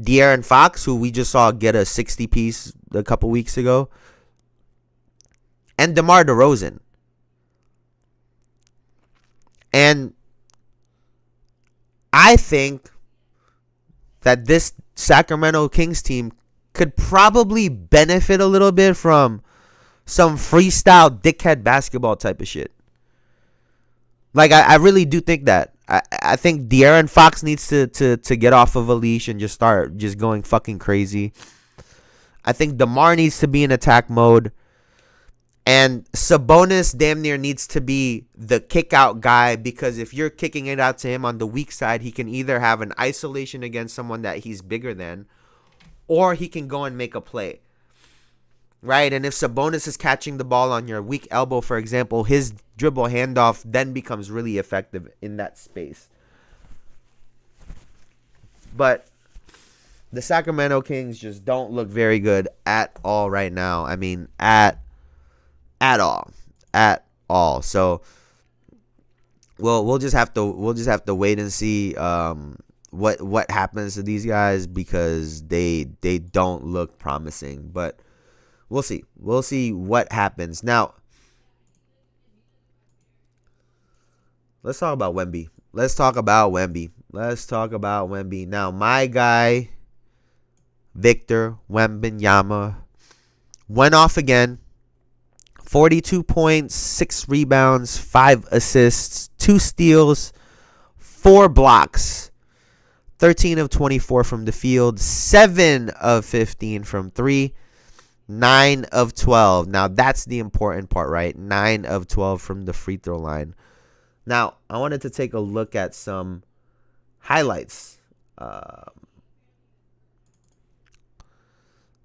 De'Aaron Fox, who we just saw get a 60-piece a couple weeks ago, and DeMar DeRozan. And I think that this Sacramento Kings team could probably benefit a little bit from some freestyle dickhead basketball type of shit. Like, I really do think that. I think De'Aaron Fox needs to get off of a leash and just start just going fucking crazy. I think DeMar needs to be in attack mode. And Sabonis damn near needs to be the kick out guy, because if you're kicking it out to him on the weak side, he can either have an isolation against someone that he's bigger than, or he can go and make a play. Right? And if Sabonis is catching the ball on your weak elbow, for example, his dribble handoff then becomes really effective in that space. But the Sacramento Kings just don't look very good at all right now. I mean, at all. So we'll just have to wait and see what happens to these guys, because they don't look promising. But we'll see. We'll see what happens. Now, let's talk about Wemby. Now, my guy, Victor Wembanyama, went off again. 42 points, 6 rebounds, 5 assists, 2 steals, 4 blocks. 13 of 24 from the field, 7 of 15 from 3. 9 of 12. Now, that's the important part, right? 9 of 12 from the free throw line. Now, I wanted to take a look at some highlights.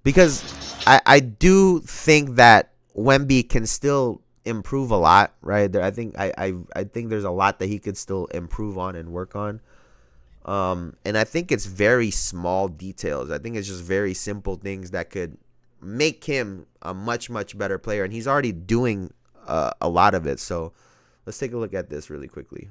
Because I do think that Wemby can still improve a lot, right? I think there's a lot that he could still improve on and work on. And I think it's very small details. I think it's just very simple things that could make him a much, much better player. And he's already doing a lot of it. So let's take a look at this really quickly.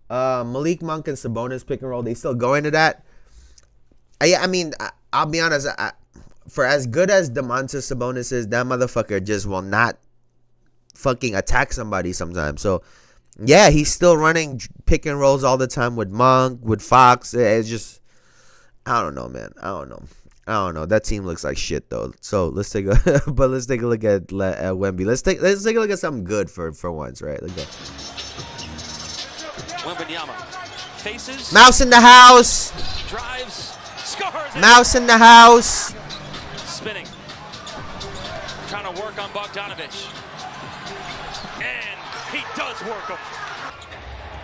Malik Monk and Sabonis pick and roll. They still go into that. I mean, I'll be honest. For as good as Domantas Sabonis is, that motherfucker just will not fucking attack somebody sometimes. So, yeah, he's still running pick and rolls all the time with Monk, with Fox. It's just, I don't know, man. I don't know. That team looks like shit though. So let's take a look at Wemby. Let's take a look at something good for once, right? Look at Wembanyama faces. Mouse in the house. Drives. Scores. Mouse in the house. Spinning. Trying to work on Bogdanovich. And he does work him.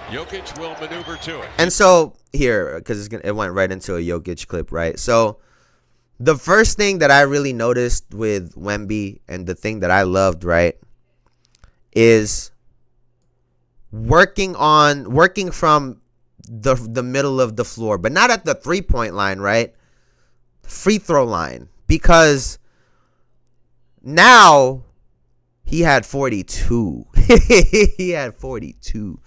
Jokic will maneuver to it. And so here, because it went right into a Jokic clip, right? So the first thing that I really noticed with Wemby, and the thing that I loved, right, is working from the middle of the floor, but not at the 3-point line, right? Free throw line, because now he had 42. He had 42.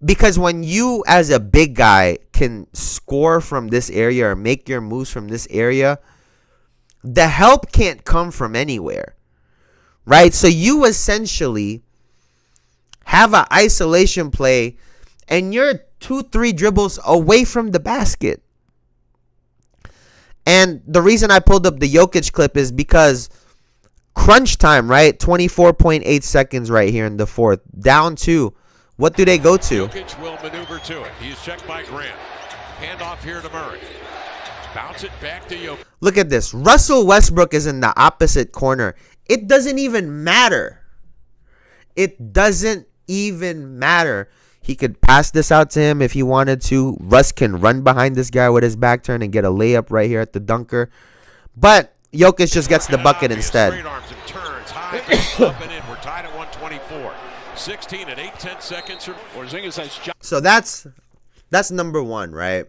Because when you, as a big guy, can score from this area or make your moves from this area, the help can't come from anywhere, right? So you essentially have an isolation play, and you're 2-3 dribbles away from the basket. And the reason I pulled up the Jokic clip is because crunch time, right? 24.8 seconds right here in the fourth. Down 2. What do they go to? Jokic will maneuver to it. He's checked by Grant. Handoff here to Murray. Bounce it back to Jokic. Look at this. Russell Westbrook is in the opposite corner. It doesn't even matter. It doesn't even matter. He could pass this out to him if he wanted to. Russ can run behind this guy with his back turned and get a layup right here at the dunker. But Jokic just gets the bucket instead. Straight arms and turns high, up and in. We're tied at 124. 16 and 8/10 seconds. So that's number one, right?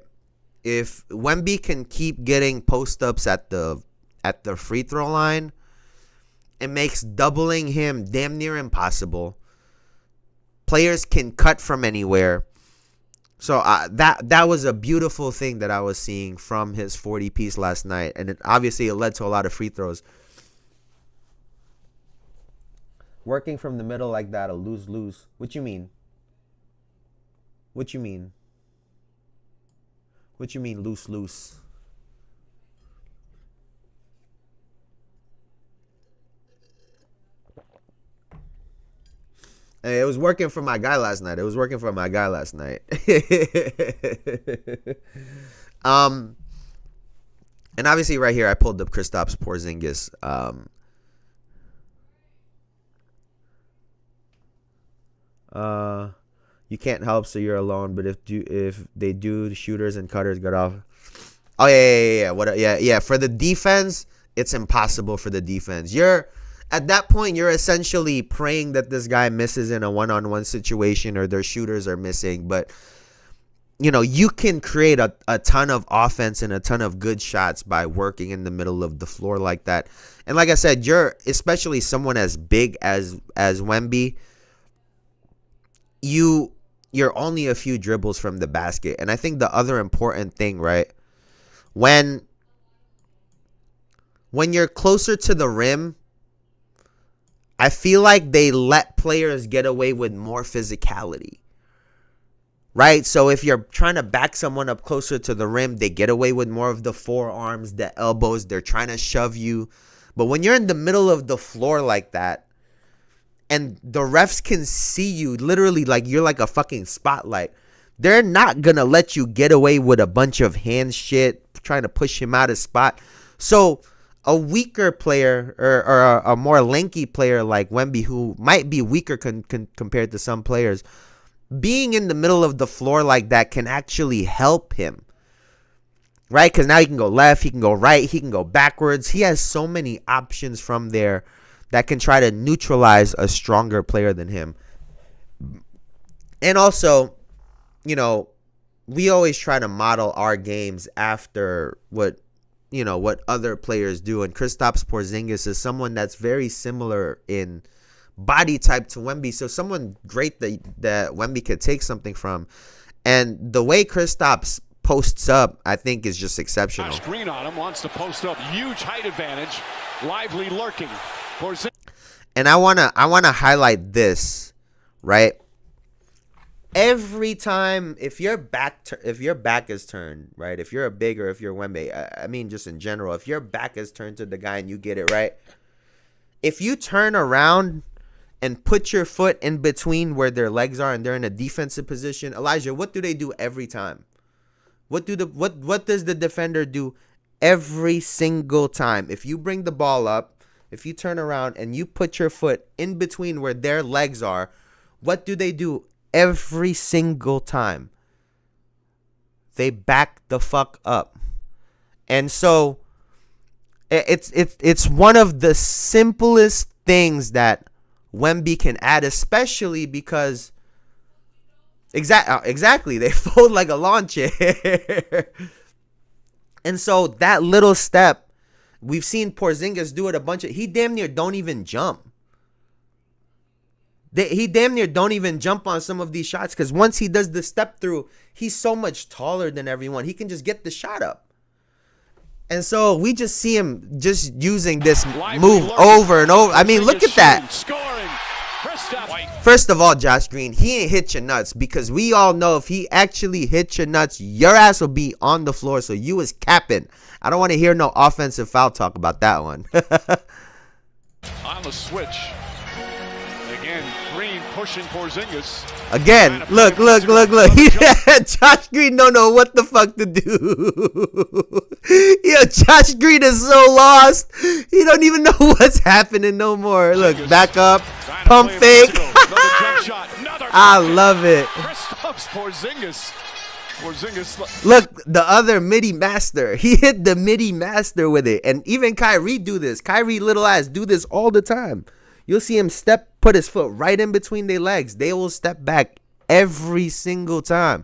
If Wemby can keep getting post-ups at the free throw line, it makes doubling him damn near impossible. Players can cut from anywhere. So that was a beautiful thing that I was seeing from his 40-piece last night. And it led to a lot of free throws. Working from the middle like that, a lose-lose. What you mean? What you mean? What you mean loose-loose? Hey, it was working for my guy last night. And obviously right here I pulled up Kristaps Porzingis. You can't help, so you're alone. But if they do, the shooters and cutters got off. Oh yeah. For the defense, it's impossible for the defense. At that point, you're essentially praying that this guy misses in a one-on-one situation or their shooters are missing. But you can create a ton of offense and a ton of good shots by working in the middle of the floor like that. And like I said, you're especially someone as big as Wemby. You're only a few dribbles from the basket. And I think the other important thing, right, when you're closer to the rim, I feel like they let players get away with more physicality, right? So if you're trying to back someone up closer to the rim, they get away with more of the forearms, the elbows. They're trying to shove you. But when you're in the middle of the floor like that, and the refs can see you literally like you're like a fucking spotlight, they're not going to let you get away with a bunch of hand shit, trying to push him out of spot. So a weaker player or a more lanky player like Wemby, who might be weaker compared to some players, being in the middle of the floor like that can actually help him, right? Because now he can go left, he can go right, he can go backwards. He has so many options from there that can try to neutralize a stronger player than him. And also, we always try to model our games after what other players do. And Kristaps Porzingis is someone that's very similar in body type to Wemby. So someone great that Wemby could take something from. And the way Kristaps posts up, I think, is just exceptional. Screen on him, wants to post up. Huge height advantage. Lively lurking. And I wanna highlight this, right? Every time, if your back is turned, right? If you're a big or if you're Wemby, I mean just in general, if your back is turned to the guy and you get it right, if you turn around and put your foot in between where their legs are and they're in a defensive position, Elijah, what do they do every time? What does the defender do every single time? If you bring the ball up, if you turn around and you put your foot in between where their legs are, what do they do every single time? They back the fuck up. And so it's one of the simplest things that Wemby can add, especially because exactly they fold like a lawn chair. And so that little step, we've seen Porzingis do it a bunch of. He damn near don't even jump. He damn near don't even jump on some of these shots because once he does the step through, he's so much taller than everyone. He can just get the shot up. And so we just see him just using this move over and over. I mean, look at that. First of all, Josh Green, he ain't hit your nuts because we all know if he actually hit your nuts, your ass will be on the floor. So you was capping. I don't want to hear no offensive foul talk about that one. On the switch. Again, Green pushing Porzingis. Again, look. Josh Green don't know what the fuck to do. Yo, Josh Green is so lost. He don't even know what's happening no more. Look, back up, pump fake. I love it. Porzingis. Look, the other midi master. He hit the midi master with it. And even Kyrie do this. Kyrie little ass do this all the time. You'll see him put his foot right in between their legs. They will step back every single time.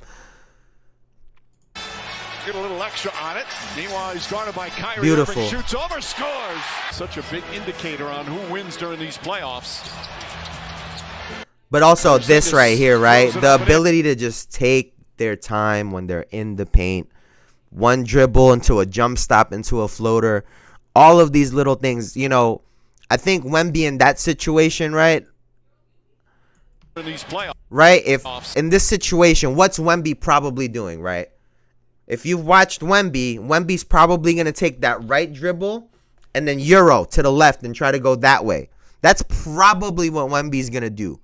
Get a little extra on it. Meanwhile, he's guarded by Kyrie. Beautiful. Irving shoots over, scores. Such a big indicator on who wins during these playoffs. But also this right here, right? The ability to just take their time when they're in the paint. One dribble into a jump stop into a floater. All of these little things, you know. I think Wemby in that situation, right? Right? If in this situation, what's Wemby probably doing, right? If you've watched Wemby's probably going to take that right dribble and then Euro to the left and try to go that way. That's probably what Wemby's going to do,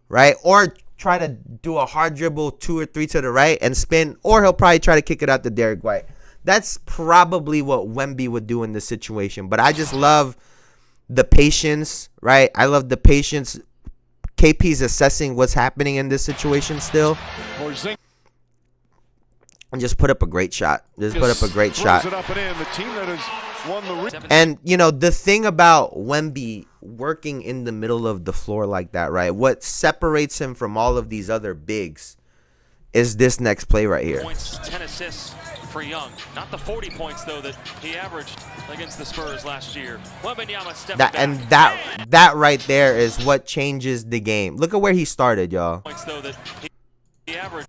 right? Or try to do a hard dribble 2 or 3 to the right and spin, or he'll probably try to kick it out to Derek White. That's probably what Wemby would do in this situation. But I just love the patience, right? I love the patience. KP's assessing what's happening in this situation still. And just put up a great shot. And, you know, the thing about Wemby working in the middle of the floor like that, right? What separates him from all of these other bigs is this next play right here. Points, 10 assists for Young. Not the 40 points, though, that he averaged against the Spurs last year. Wembanyama stepped back. And that right there is what changes the game. Look at where he started, y'all. Points, though, that he averaged.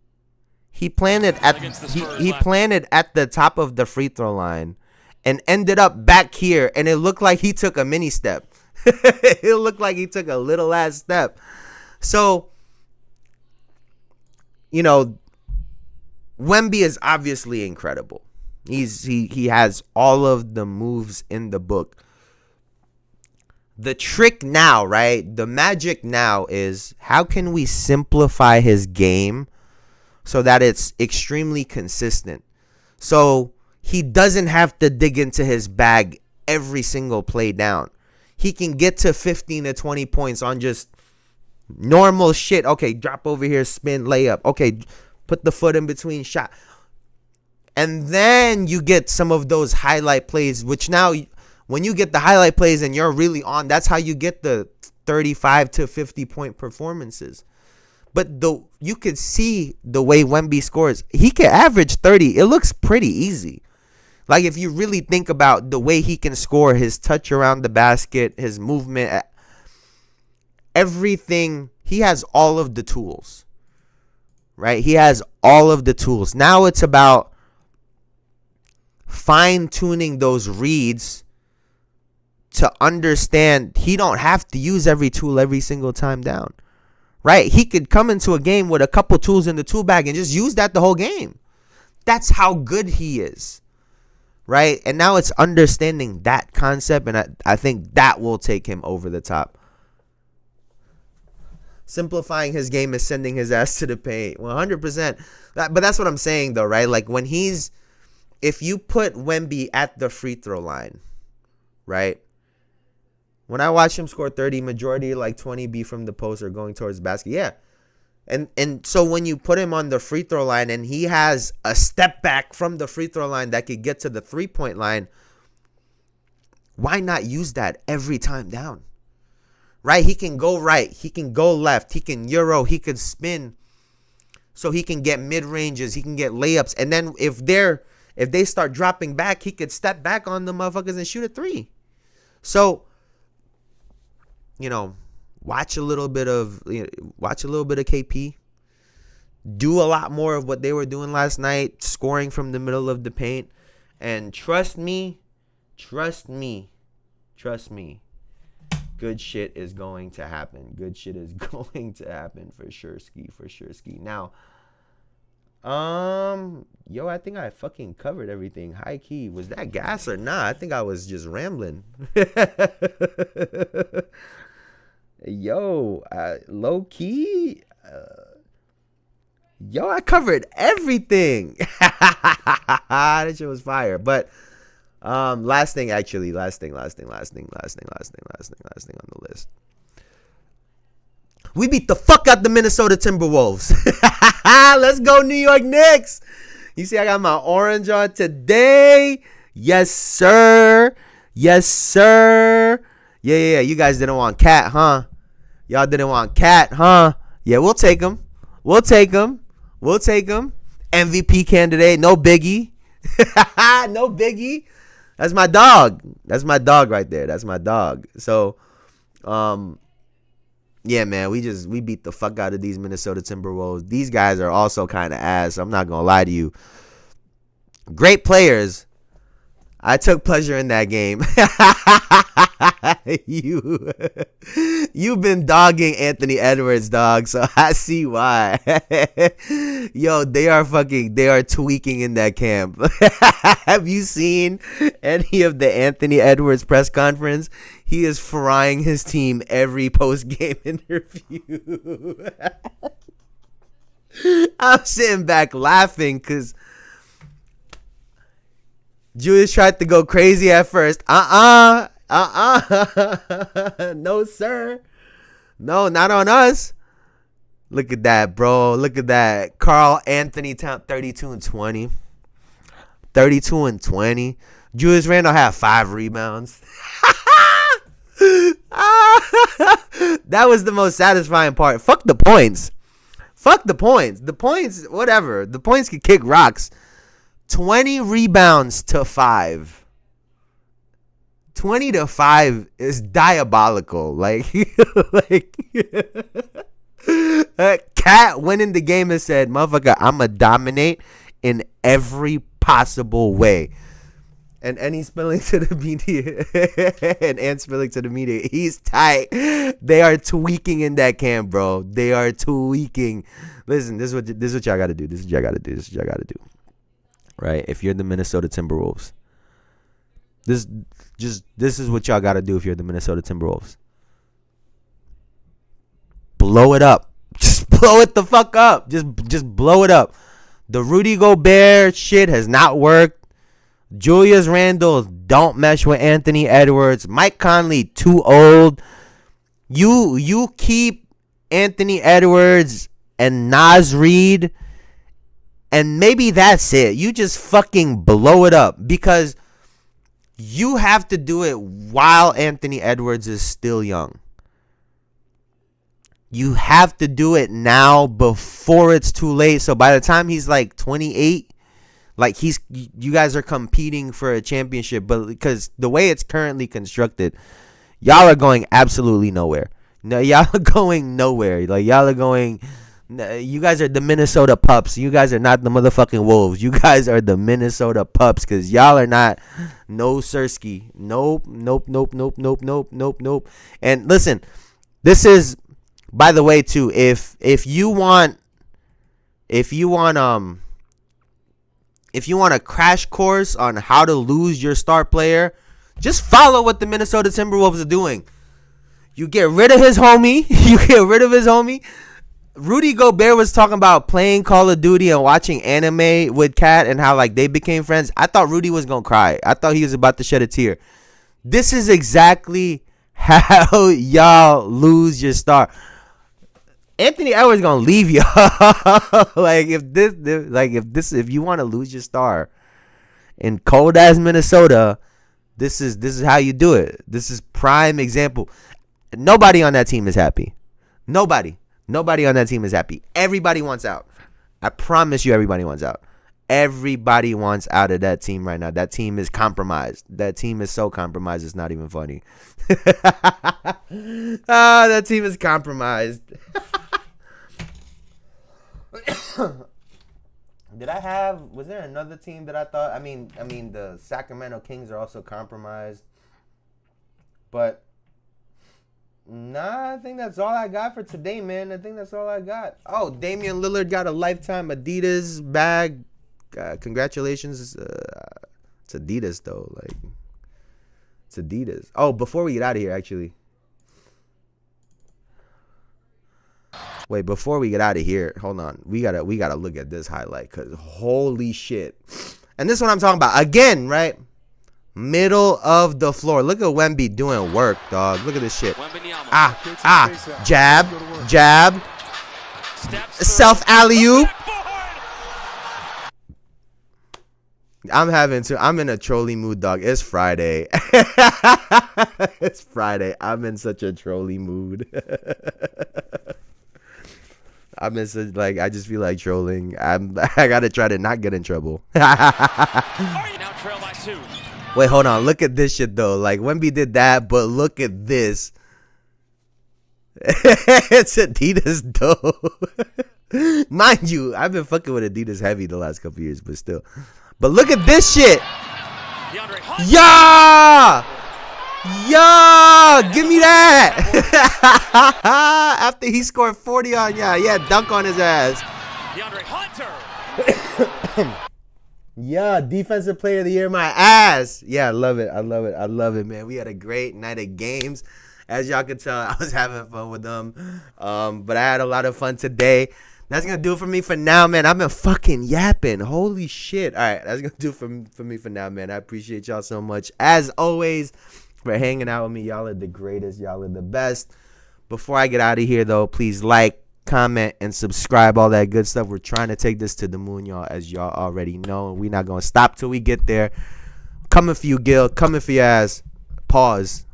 He planted at the top of the free throw line and ended up back here, and it looked like he took a mini step. It looked like he took a little ass step. So, you know, Wemby is obviously incredible. He has all of the moves in the book. The trick now, right? The magic now is how can we simplify his game so that it's extremely consistent. So he doesn't have to dig into his bag every single play down. He can get to 15 to 20 points on just normal shit. Okay, drop over here, spin, layup. Okay, put the foot in between, shot. And then you get some of those highlight plays, which now when you get the highlight plays and you're really on, that's how you get the 35 to 50 point performances. But you could see the way Wemby scores. He can average 30. It looks pretty easy. Like if you really think about the way he can score, his touch around the basket, his movement, everything, he has all of the tools. Right? He has all of the tools. Now it's about fine-tuning those reads to understand he don't have to use every tool every single time down. Right? He could come into a game with a couple tools in the tool bag and just use that the whole game. That's how good he is. Right? And now it's understanding that concept, and I think that will take him over the top. Simplifying his game is sending his ass to the paint. 100%. But that's what I'm saying, though, right? Like, if you put Wemby at the free throw line, right? When I watch him score 30, majority like 20 be from the post or going towards the basket. Yeah. And so when you put him on the free throw line and he has a step back from the free throw line that could get to the 3-point line, why not use that every time down? Right? He can go right. He can go left. He can euro. He can spin. So he can get mid-ranges. He can get layups. And then if they start dropping back, he could step back on the motherfuckers and shoot a 3. So, watch a little bit of KP. Do a lot more of what they were doing last night, scoring from the middle of the paint. And trust me. Good shit is going to happen. Good shit is going to happen for sure, ski. Now, I think I fucking covered everything. High key. Was that gas or not? I think I was just rambling. Low key. I covered everything. That shit was fire. But last thing on the list. We beat the fuck out the Minnesota Timberwolves. Let's go, New York Knicks. You see, I got my orange on today. Yes, sir. Yeah. You guys didn't want Cat, huh? Y'all didn't want Cat, huh? Yeah, we'll take him. MVP candidate. No biggie. No biggie. That's my dog. That's my dog right there. That's my dog. So, yeah, man, we beat the fuck out of these Minnesota Timberwolves. These guys are also kind of ass. I'm not gonna lie to you. Great players. I took pleasure in that game. You've been dogging Anthony Edwards, dog, so I see why. Yo, they are tweaking in that camp. Have you seen any of the Anthony Edwards press conference? He is frying his team every post-game interview. I'm sitting back laughing because Julius tried to go crazy at first. No, sir. No, not on us. Look at that, bro. Look at that. Karl Anthony Town, 32 and 20. 32 and 20. Julius Randle had 5 rebounds. That was the most satisfying part. Fuck the points. The points, whatever. The points can kick rocks. 20 rebounds to 5. 20 to 5 is diabolical. Like Cat went in the game and said, motherfucker, I'ma dominate in every possible way. And he's spilling to the media. and spilling to the media. He's tight. They are tweaking in that camp, bro. They are tweaking. Listen, this is what y'all gotta do. This is what y'all gotta do. Right? If you're the Minnesota Timberwolves. This is what y'all gotta do if you're the Minnesota Timberwolves. Blow it up. Just blow it the fuck up. Just blow it up. The Rudy Gobert shit has not worked. Julius Randle don't mesh with Anthony Edwards. Mike Conley too old. You keep Anthony Edwards and Naz Reid, and maybe that's it. You just fucking blow it up because you have to do it while Anthony Edwards is still young. You have to do it now before it's too late. So by the time he's like 28, like you guys are competing for a championship, but because the way it's currently constructed, y'all are going absolutely nowhere. No, y'all are going nowhere. Like y'all are going You guys are the Minnesota Pups. You guys are not the motherfucking Wolves. You guys are the Minnesota Pups because y'all are not no Sirski. Nope. And listen, this is, by the way, too, if you want a crash course on how to lose your star player, just follow what the Minnesota Timberwolves are doing. You get rid of his homie. Rudy Gobert was talking about playing Call of Duty and watching anime with Kat and how like they became friends. I thought Rudy was gonna cry. I thought he was about to shed a tear. This is exactly how y'all lose your star. Anthony Edwards gonna leave y'all. If you want to lose your star in cold ass Minnesota, this is how you do it. This is prime example. Nobody on that team is happy. Nobody on that team is happy. Everybody wants out. I promise you, everybody wants out. Everybody wants out of that team right now. That team is compromised. That team is so compromised, it's not even funny. That team is compromised. Was there another team that I thought? I mean, the Sacramento Kings are also compromised. But nah, I think that's all I got for today, man. I think that's all I got. Oh, Damian Lillard got a lifetime Adidas bag. Congratulations. It's Adidas, though. Like, it's Adidas. Oh, before we get out of here, actually. Wait, before we get out of here, hold on. We gotta look at this highlight, because holy shit. And this is what I'm talking about. Again, right? Middle of the floor. Look at Wemby doing work, dog. Look at this shit. Jab. Self alley-oop. I'm in a trolly mood, dog. It's Friday. It's Friday. I'm in such a trolly mood. I'm in such, like, I just feel like trolling. I gotta try to not get in trouble. Now trail by 2. Wait, hold on. Look at this shit, though. Like, Wemby did that, but look at this. It's Adidas, though. Mind you, I've been fucking with Adidas heavy the last couple years, but still. But look at this shit. Yeah! Give me that. After he scored 40 on y'all. Yeah, dunk on his ass. DeAndre Hunter. Yeah, defensive player of the year, my ass. Yeah, I love it, man. We had a great night of games. As y'all can tell, I was having fun with them. But I had a lot of fun today. That's going to do it for me for now, man. I've been fucking yapping. Holy shit. All right, that's going to do it for me for now, man. I appreciate y'all so much, as always, for hanging out with me. Y'all are the greatest. Y'all are the best. Before I get out of here, though, please like, comment, and subscribe, all that good stuff. We're trying to take this to the moon, y'all, as y'all already know. We're not going to stop till we get there. Coming for you, Gil. Coming for your ass. Pause.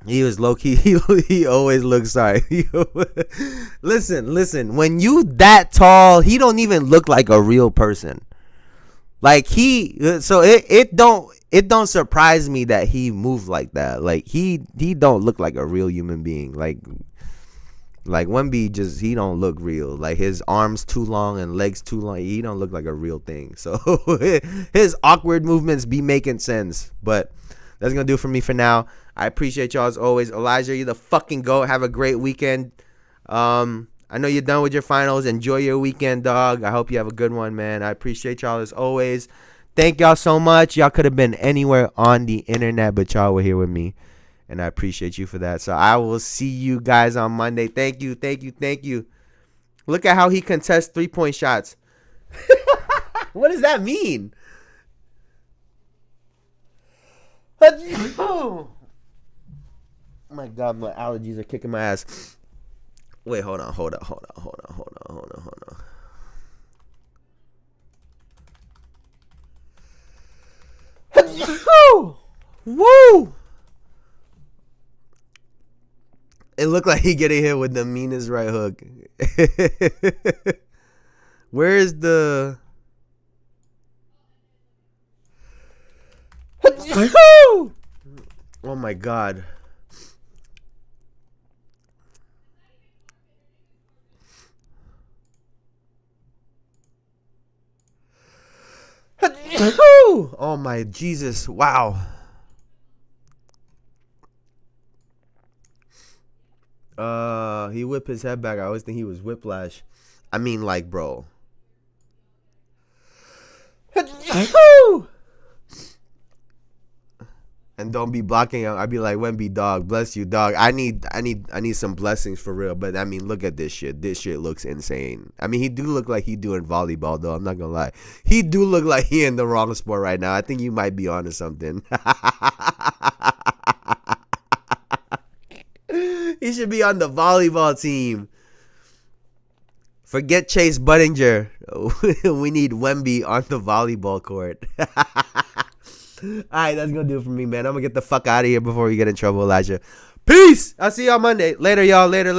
He was low-key. He always looks sorry. Listen. When you that tall, he don't even look like a real person. Like, it don't surprise me that he moved like that. Like, he don't look like a real human being. Like Wemby he don't look real. Like, his arms too long and legs too long. He don't look like a real thing. So his awkward movements be making sense. But that's gonna do it for me for now. I appreciate y'all as always. Elijah, you the fucking GOAT. Have a great weekend. I know you're done with your finals. Enjoy your weekend, dog. I hope you have a good one, man. I appreciate y'all as always. Thank y'all so much. Y'all could have been anywhere on the internet, but y'all were here with me, and I appreciate you for that. So I will see you guys on Monday. Thank you. Look at how he contests 3-point shots. What does that mean? Oh my God, my allergies are kicking my ass. Wait, hold on. Woo! It looked like he getting hit with the meanest right hook. Where is the... Oh my God. Woo! Oh my Jesus! Wow. He whipped his head back. I always think he was Whiplash. I mean, like, bro. And don't be blocking him. I'd be like, Wemby, dog, bless you, dog. I need some blessings for real. But I mean, look at this shit. This shit looks insane. I mean, he do look like he doing volleyball, though. I'm not gonna lie. He do look like he in the wrong sport right now. I think you might be onto something. He should be on the volleyball team. Forget Chase Buttinger. We need Wemby on the volleyball court. Alright, that's gonna do it for me, man. I'm gonna get the fuck out of here before we get in trouble, Elijah. Peace! I'll see y'all Monday. Later, y'all. Later.